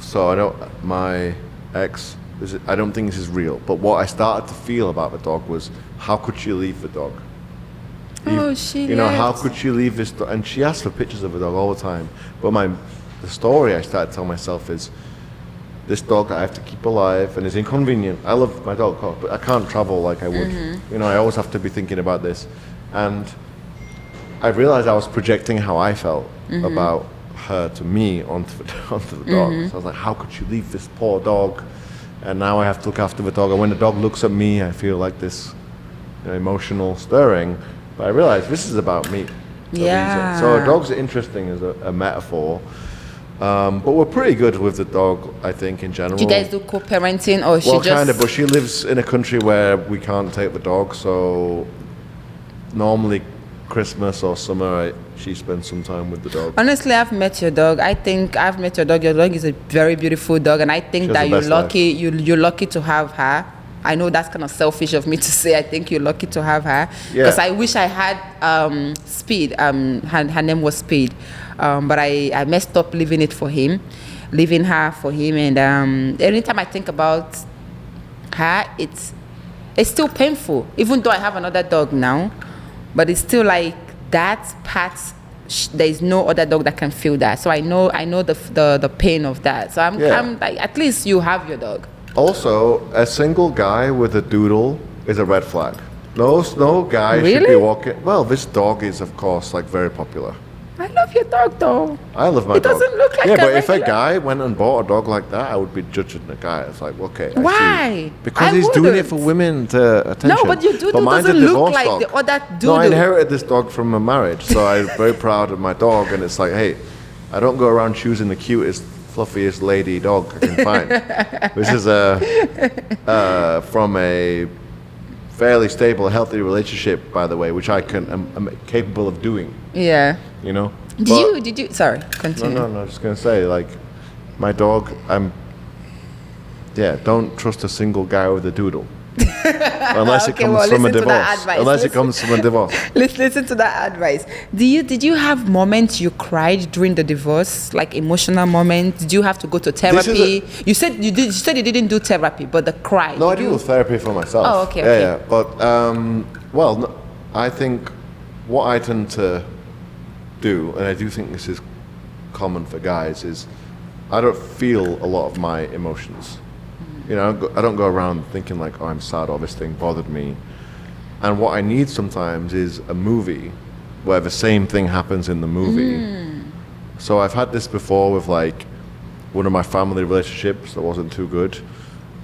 So my ex, I don't think this is real. But what I started to feel about the dog was, how could she leave the dog? How could she leave this dog? And she asked for pictures of the dog all the time. But the story I started to tell myself is, this dog I have to keep alive, and it's inconvenient. I love my dog, but I can't travel like I would. I always have to be thinking about this. And I realized I was projecting how I felt about her to me onto the dog. So I was like, how could she leave this poor dog? And now I have to look after the dog. And when the dog looks at me, I feel like this emotional stirring. But I realized this is about me. Yeah. So a dog's interesting as a metaphor. But we're pretty good with the dog, I think, in general. Do you guys do co-parenting, or she just... Well, kind of, but she lives in a country where we can't take the dog, so normally Christmas or summer, she spends some time with the dog. Honestly, I've met your dog. I think I've met your dog. Your dog is a very beautiful dog, and I think that you're lucky. You're lucky to have her. I know that's kind of selfish of me to say. I think you're lucky to have her, because I wish I had Speed. Her name was Speed, but I messed up leaving her for him, and anytime I think about her, it's still painful. Even though I have another dog now, but it's still like that part. There is no other dog that can feel that. So I know the pain of that. So I'm like, at least you have your dog. Also, a single guy with a doodle is a red flag. No guy should be walking. Well, this dog is, of course, like very popular. I love your dog, though. I love my dog. It doesn't look like but if a guy went and bought a dog like that, I would be judging the guy. It's like, okay, I why? see. Because he's doing it for women to attention. No, but your doodle doesn't look like the other doodle. No, I inherited this dog from a marriage, so I'm very proud of my dog. And it's like, hey, I don't go around choosing the cutest, fluffiest lady dog I can find. This is from a fairly stable, healthy relationship, by the way, which I'm capable of doing. Yeah. Did you? Sorry, continue. No. I'm just gonna say, like, my dog. Don't trust a single guy with a doodle. Unless it comes from a divorce. Let's listen to that advice. Did you have moments you cried during the divorce, like emotional moments? Did you have to go to therapy? You said you didn't do therapy, but the cry. No, I do therapy for myself. Oh, okay. Yeah. But I think what I tend to do, and I do think this is common for guys, is I don't feel a lot of my emotions. I don't go around thinking like, oh, I'm sad, or this thing bothered me. And what I need sometimes is a movie where the same thing happens in the movie. So I've had this before with, like, one of my family relationships that wasn't too good.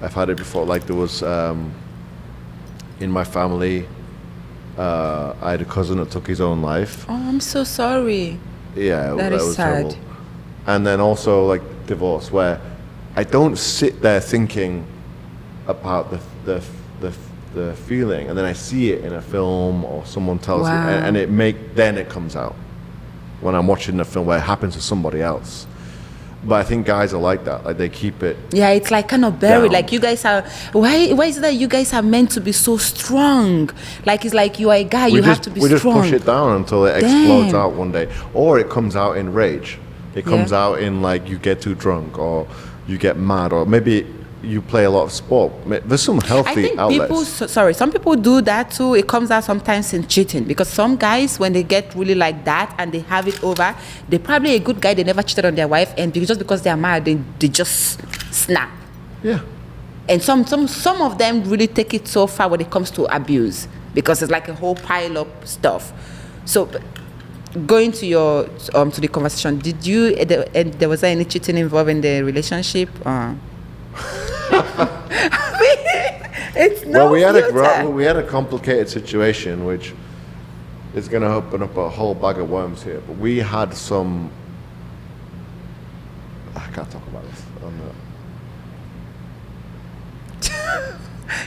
I've had it before. Like there was in my family, I had a cousin that took his own life. Oh, I'm so sorry. Yeah, That is was sad. terrible. And then also like divorce, where I don't sit there thinking about the feeling, and then I see it in a film or someone tells Wow. me, and then it comes out when I'm watching the film where it happens to somebody else. But I think guys are like that, like they keep it. Yeah, it's like kind of buried. Down. Like you guys are. Why is it that you guys are meant to be so strong? Like it's like you are a guy. You have to be we strong. just push it down until it explodes Damn. out one day, or it comes out in rage. It comes Yeah. out in like you get too drunk, or you get mad, or maybe you play a lot of sport. There's some I healthy think outlets. some people do that too. It comes out sometimes in cheating because some guys, when they get really like that and they have it over, they're probably a good guy. They never cheated on their wife, and just because they're mad, they just snap. Yeah. And some of them really take it so far when it comes to abuse because it's like a whole pile of stuff. So, going to your to the conversation, did you there was any cheating involved in the relationship? It's no filter. we had a complicated situation, which is going to open up a whole bag of worms here. But we had some. I can't talk about this.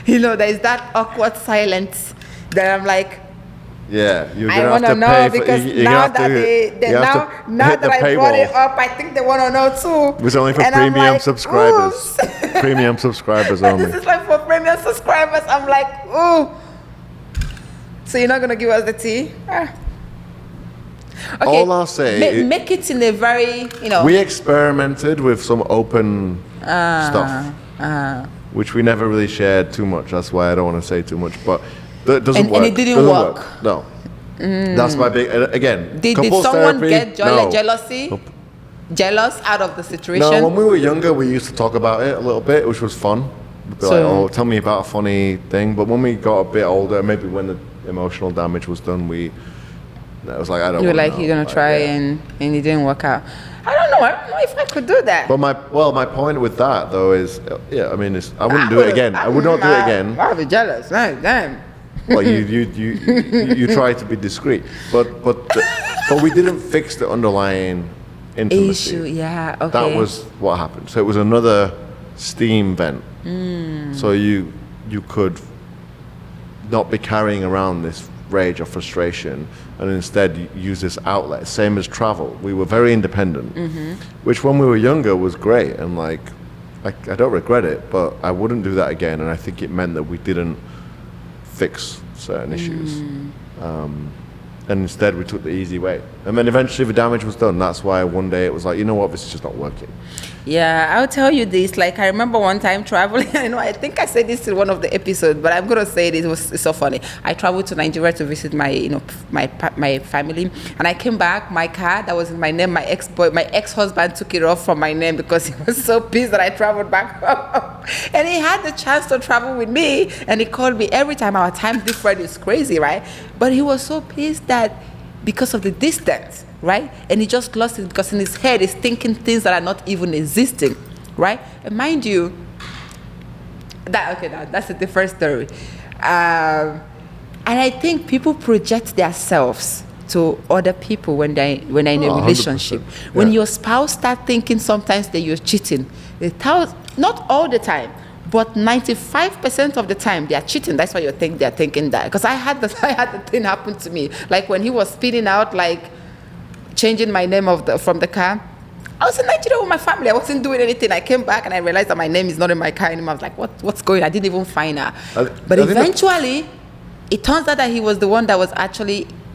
You know, there's that awkward silence that I'm like, Yeah, you're I gonna want have to to know pay for. because you're now gonna have that to, you have to now hit that the I brought it paywall. up, I think they want to know too. It was only for And I'm premium like, subscribers. oops. Premium subscribers This only. is like for premium subscribers. I'm like, ooh. So you're not gonna give us the tea? Ah. Okay. All I'll say make it in a very, We experimented with some open stuff, which we never really shared too much. That's why I don't want to say too much. But that doesn't And work. it didn't Doesn't work. No. That's my big. Again, Did couples someone therapy, get no. jealousy? Nope. Jealous out of the situation? No, when we were younger, we used to talk about it a little bit, which was fun. We'd be like, So- oh, tell me about a funny thing. But when we got a bit older, maybe when the emotional damage was done, it was like, I don't You were wanna like, know. you're gonna Like, try yeah. and it didn't work out. I don't know if I could do that. But my point with that though is, yeah, I mean, I wouldn't do it again. I would not do it again. I'd be jealous. Damn. Well, you try to be discreet, but we didn't fix the underlying intimacy. Issue, yeah, okay. That was what happened. So it was another steam vent. So you could not be carrying around this rage or frustration, and instead use this outlet. Same as travel. We were very independent, which when we were younger was great, and like I don't regret it, but I wouldn't do that again. And I think it meant that we didn't fix certain issues. And instead we took the easy way. And then eventually the damage was done. That's why one day it was like, you know what, this is just not working. Yeah, I'll tell you this. Like, I remember one time traveling. I think I said this in one of the episodes, but I'm gonna say it. It's so funny. I traveled to Nigeria to visit my family, and I came back. My car that was in my name, my ex-husband took it off from my name because he was so pissed that I traveled back home. And he had the chance to travel with me, and he called me every time. Our time difference is crazy, right? But he was so pissed that because of the distance, right? And he just lost it because in his head he's thinking things that are not even existing, right? And mind you, that's a different story. And I think people project themselves to other people when they're in a 100%. relationship. When Yeah. your spouse start thinking sometimes that you're cheating, not all the time, but 95% of the time they are cheating. That's why they're thinking that. Because I had the thing happen to me. Like when he was speeding out, like changing my name from the car. I was in Nigeria with my family. I wasn't doing anything. I came back and I realized that my name is not in my car anymore. I was like, what's going on? I didn't even find her. But eventually, it turns out that he was the one that was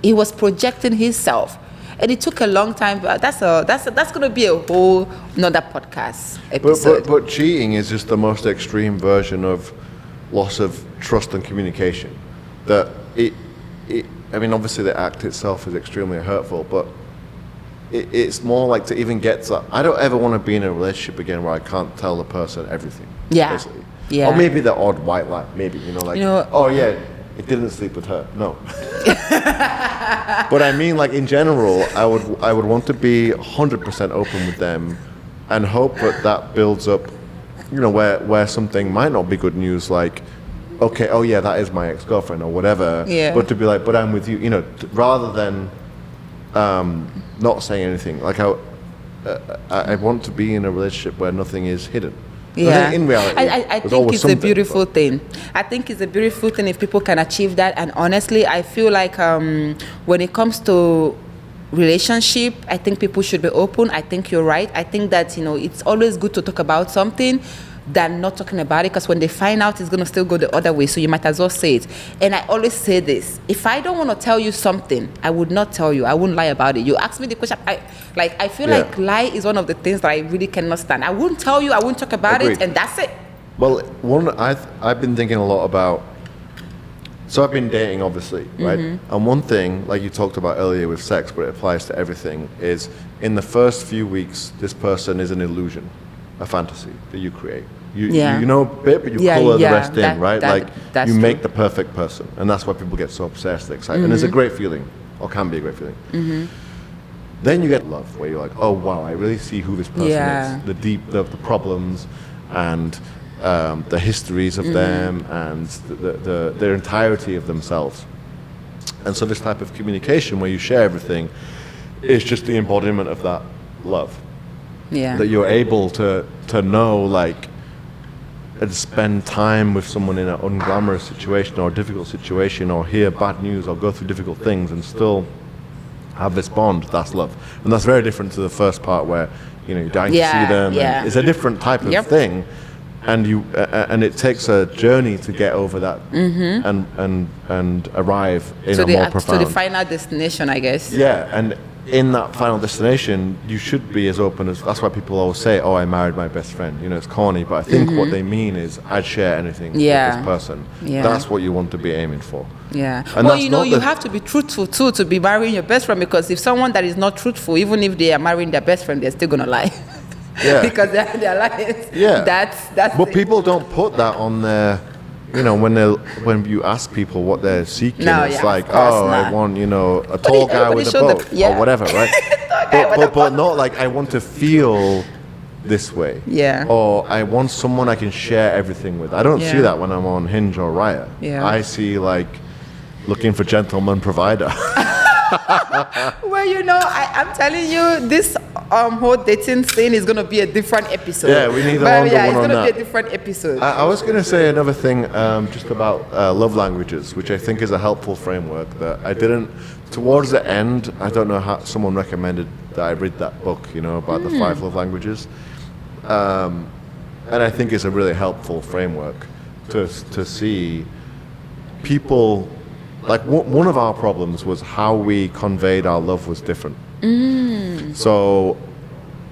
he was projecting himself. And it took a long time, but that's going to be a whole another podcast episode. But cheating is just the most extreme version of loss of trust and communication. That I mean, obviously the act itself is extremely hurtful, but it's more like to even get to. I don't ever want to be in a relationship again where I can't tell the person everything. Yeah. Basically. Yeah. Or maybe the odd white lie. Maybe oh yeah, it didn't sleep with her. No. But I mean, like in general, I would want to be 100% open with them, and hope that builds up, where something might not be good news, like, okay, oh yeah, that is my ex-girlfriend or whatever. Yeah. But to be like, but I'm with you, rather than not saying anything. Like I want to be in a relationship where nothing is hidden. Yeah. In reality, I there's think always it's a beautiful but- thing. I think it's a beautiful thing if people can achieve that. And honestly, I feel like when it comes to relationship, I think people should be open. I think you're right. I think that, it's always good to talk about something than not talking about it, because when they find out, it's going to still go the other way. So you might as well say it. And I always say this: if I don't want to tell you something, I would not tell you. I wouldn't lie about it. You ask me the question, I feel like lie is one of the things that I really cannot stand. I wouldn't tell you, I wouldn't talk about Agreed. it, and that's it. Well, I've been thinking a lot about. So I've been dating, obviously, right? And one thing, like you talked about earlier with sex, but it applies to everything, is in the first few weeks, this person is an illusion, a fantasy that you create. You know a bit, but you color the rest in, right? Like you make the perfect person, and that's why people get so obsessed, excited, and it's a great feeling, or can be a great feeling. Then you get love, where you're like, oh wow, I really see who this person is, the problems, and the histories of them, and their entirety of themselves. And so this type of communication, where you share everything, is just the embodiment of that love. Yeah. That you're able to know, like, and spend time with someone in an unglamorous situation or a difficult situation, or hear bad news or go through difficult things and still have this bond. That's love. And that's very different to the first part where, you're dying to see them. And it's a different type of thing. And and it takes a journey to get over that and arrive in a more profound. To the final destination, I guess. Yeah, and in that final destination, you should be as open as. That's why people always say, "Oh, I married my best friend." It's corny, but I think what they mean is, I'd share anything with this person. Yeah. That's what you want to be aiming for. Yeah. And well, you have to be truthful too to be marrying your best friend, because if someone that is not truthful, even if they are marrying their best friend, they're still gonna lie. Yeah. Because they're lying. Yeah. That's. But people don't put that on their. When you ask people what they're seeking, it's like, I want, a tall guy with a boat or whatever, right? but not like, I want to feel this way. Yeah. Or I want someone I can share everything with. I don't see that when I'm on Hinge or Raya. Yeah. I see, like, looking for gentleman provider. Well, I'm telling you, this whole dating thing is going to be a different episode. Yeah, we need a longer one on that. It's going to be a different episode. I was going to say another thing just about love languages, which I think is a helpful framework that I didn't, towards the end, I don't know how, someone recommended that I read that book, about the 5 love languages. And I think it's a really helpful framework to see people. Like, one of our problems was how we conveyed our love was different. So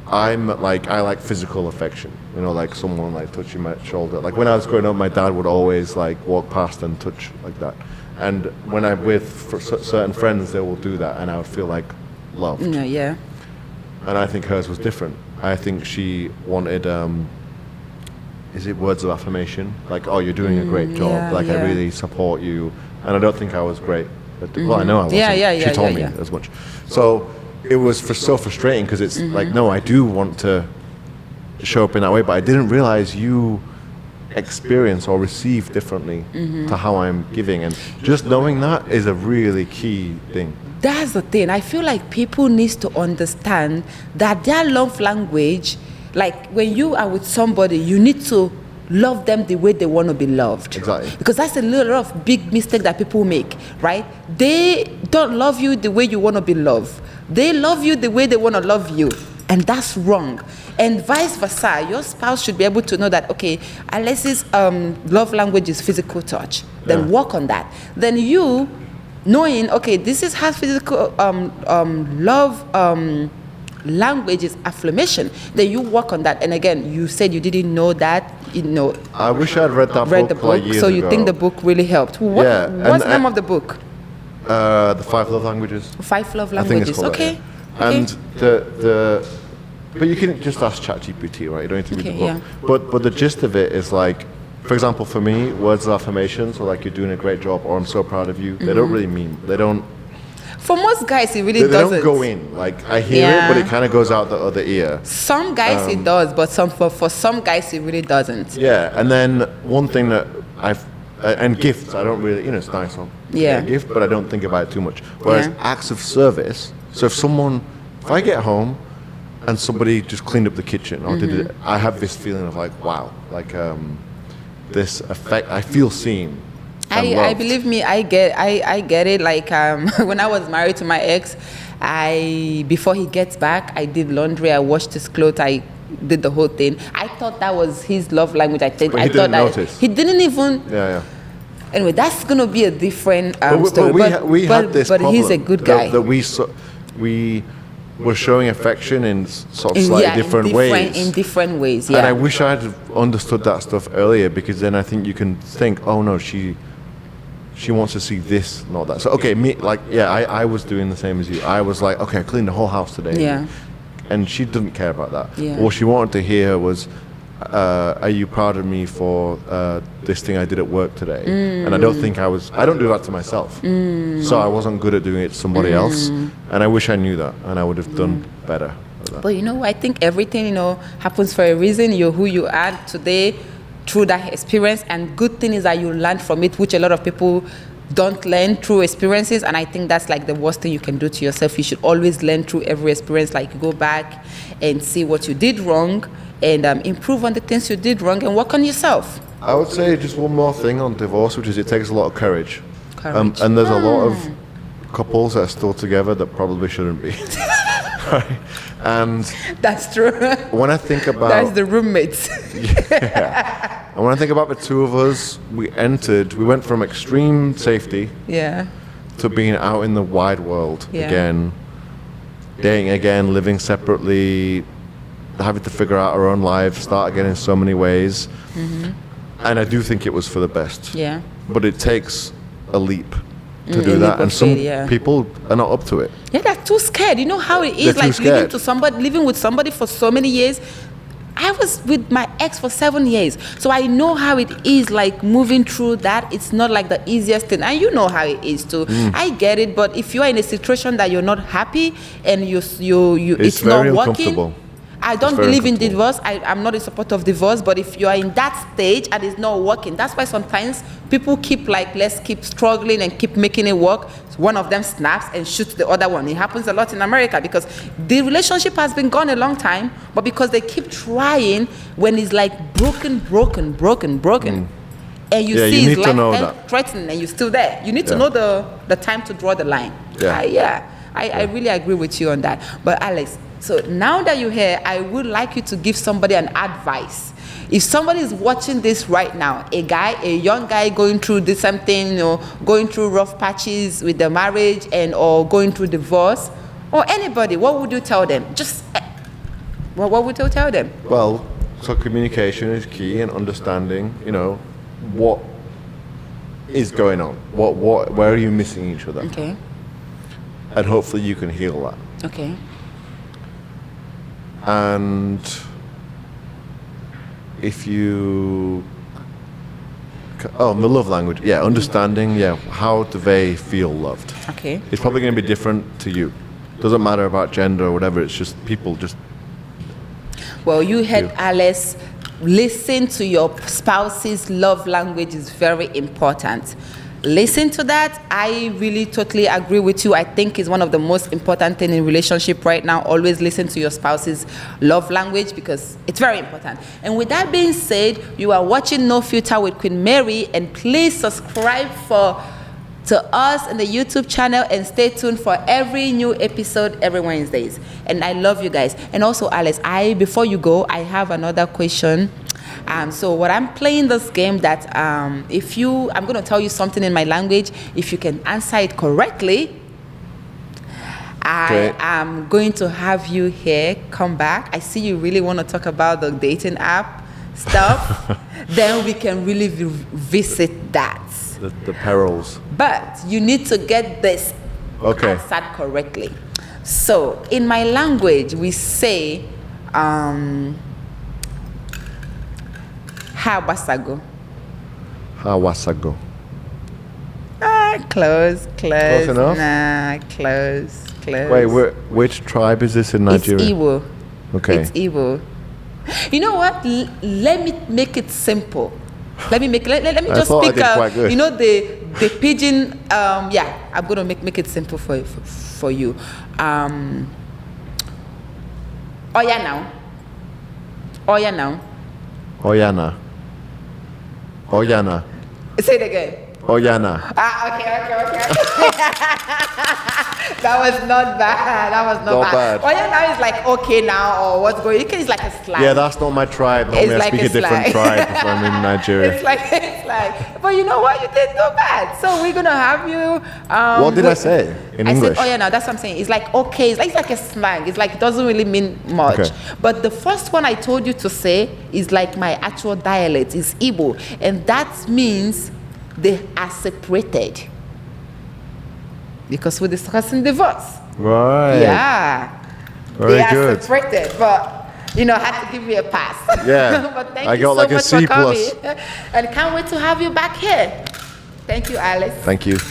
I like physical affection, like someone like touching my shoulder. Like when I was growing up, my dad would always like walk past and touch like that. And when I'm with certain friends, they will do that, and I would feel like loved. Yeah. And I think hers was different. I think she wanted, is it words of affirmation? Like, oh, you're doing a great job. I really support you. And I don't think I was great. Well, I know I wasn't. She told me as much. So it was so frustrating, because it's like, no, I do want to show up in that way, but I didn't realize you experience or receive differently to how I'm giving. And just knowing that is a really key thing. That's the thing. I feel like people need to understand that their love language, like when you are with somebody, you need to love them the way they want to be loved. Exactly. Because that's a lot of big mistake that people make, right? They don't love you the way you want to be loved. They love you the way they want to love you. And that's wrong. And vice versa. Your spouse should be able to know that, okay, Alexis' love language is physical touch. Then work on that. Then you, knowing, okay, this is her physical love language is affirmation, then you work on that. And again, you said you didn't know that, I wish I'd read the book like years so you ago. think the book really helped. What's the name of the book? The 5 love languages. 5 love I think it's languages. called Okay. That, yeah. And but you can just ask ChatGPT, right? You don't need to read the book. Yeah. But the gist of it is like, for example, for me, words of affirmation, so like, you're doing a great job, or I'm so proud of you, they don't really mean, they don't. For most guys, it really They doesn't. don't go in. Like, I hear it, but it kind of goes out the other ear. Some guys it does, but for some guys it really doesn't. Yeah, and then one thing that and gifts, I don't really, it's nice on Yeah. a gift, but I don't think about it too much. Whereas acts of service, so if I get home and somebody just cleaned up the kitchen or did it, I have this feeling of like, wow, like this effect, I feel seen. I believe me, I get it. Like when I was married to my ex, before he gets back, I did laundry, I washed his clothes, I did the whole thing. I thought that was his love language. I think But I he thought didn't that notice. he didn't even. Yeah. Anyway, that's gonna be a different But story. we had this but problem he's a good guy. that we were showing affection in sort of slightly different ways. In different ways, yeah. And I wish I'd understood that stuff earlier, because then I think you can think, oh no, she wants to see this, not that. So okay, I was doing the same as you. I was like, okay, I cleaned the whole house today. Yeah. And she didn't care about that. Yeah. What she wanted to hear was, are you proud of me for this thing I did at work today? And I don't do that to myself. So I wasn't good at doing it to somebody else. And I wish I knew that, and I would have done better at that. But I think everything, happens for a reason. You're who you are today through that experience, and good thing is that you learn from it, which a lot of people don't learn through experiences. And I think that's like the worst thing you can do to yourself. You should always learn through every experience. Like, go back and see what you did wrong, and improve on the things you did wrong, and work on yourself. I would say just one more thing on divorce, which is it takes a lot of courage. Courage. And there's a lot of couples that are still together that probably shouldn't be. Right? And That's true. when I think about That's the roommates. and when I think about the two of us, we went from extreme safety Yeah. to being out in the wide world Yeah. again, dating again, living separately, having to figure out our own lives, start again in so many ways. And I do think it was for the best. Yeah. But it takes a leap to A do leap that, of and some faith, yeah. people are not up to it. Yeah, they're too scared. You know how it They're is, too like scared. living with somebody for so many years. I was with my ex for 7 years, so I know how it is, like moving through that. It's not like the easiest thing, and you know how it is too. I get it, but if you are in a situation that you're not happy and it's not very working, uncomfortable. I don't very believe in uncomfortable. divorce. I'm not in support of divorce, but if you are in that stage and it's not working, that's why sometimes people let's keep struggling and keep making it work. One of them snaps and shoots the other one. It happens a lot in America because the relationship has been gone a long time, but because they keep trying, when it's like broken, and you Yeah, see you it's need to know life that. threatening and you're still there. You need to Yeah. know the time to draw the line. Yeah. I really agree with you on that. But Alex, so now that you're here, I would like you to give somebody an advice. If somebody is watching this right now, a young guy going through this something, going through rough patches with the marriage or going through divorce, or anybody, what would you tell them? What would you tell them? Well, so communication is key, and understanding, what is going on, where are you missing each other, Okay. and hopefully you can heal that. Okay. And if you, the love language, understanding, how do they feel loved? Okay. It's probably going to be different to you. Doesn't matter about gender or whatever. It's just people just. Well, you heard Alice. Listen to your spouse's love language is very important. Listen to that. I really totally agree with you. I think it's one of the most important things in relationship right now. Always listen to your spouse's love language because it's very important. And with that being said, you are watching No Filter with Queen Mary, and please subscribe to us in the YouTube channel and stay tuned for every new episode every Wednesdays. And I love you guys. And also, Alice, before you go, I have another question. So what I'm playing this game that I'm going to tell you something in my language. If you can answer it correctly, I am going to have you here, come back. I see you really want to talk about the dating app stuff. Then we can really visit that. The perils. But you need to get this answered correctly. So in my language, we say, Hawasago. Hawasago. Close. enough? Nah, close. Wait, which tribe is this in It's Nigeria? Igbo. Okay. It's Igbo. You know what? Let me make it simple. Let me just thought I speak. did quite good. You know the pidgin. Yeah, I'm gonna make it simple for you. Oya now. Oyana. Say it again. Oyana. Okay. That was not bad. Not bad. Oya now is like okay now or what's going. It's like a slang. Yeah, that's not my tribe. Normally It's I like speak a different slang. tribe if I'm in Nigeria. It's like. But you know what? You did not bad. So we're gonna have you. What did I say in English? I said, oh yeah, now that's what I'm saying. It's like okay. It's like a slang. It's like it doesn't really mean much. Okay. But the first one I told you to say is like my actual dialect is Igbo, and that means they are separated because we're discussing divorce. Right. Yeah. Very they are good. separated, but I had to give you a pass. Yeah. But thank I you got so like a much C for coming. plus. And can't wait to have you back here. Thank you, Alice. Thank you.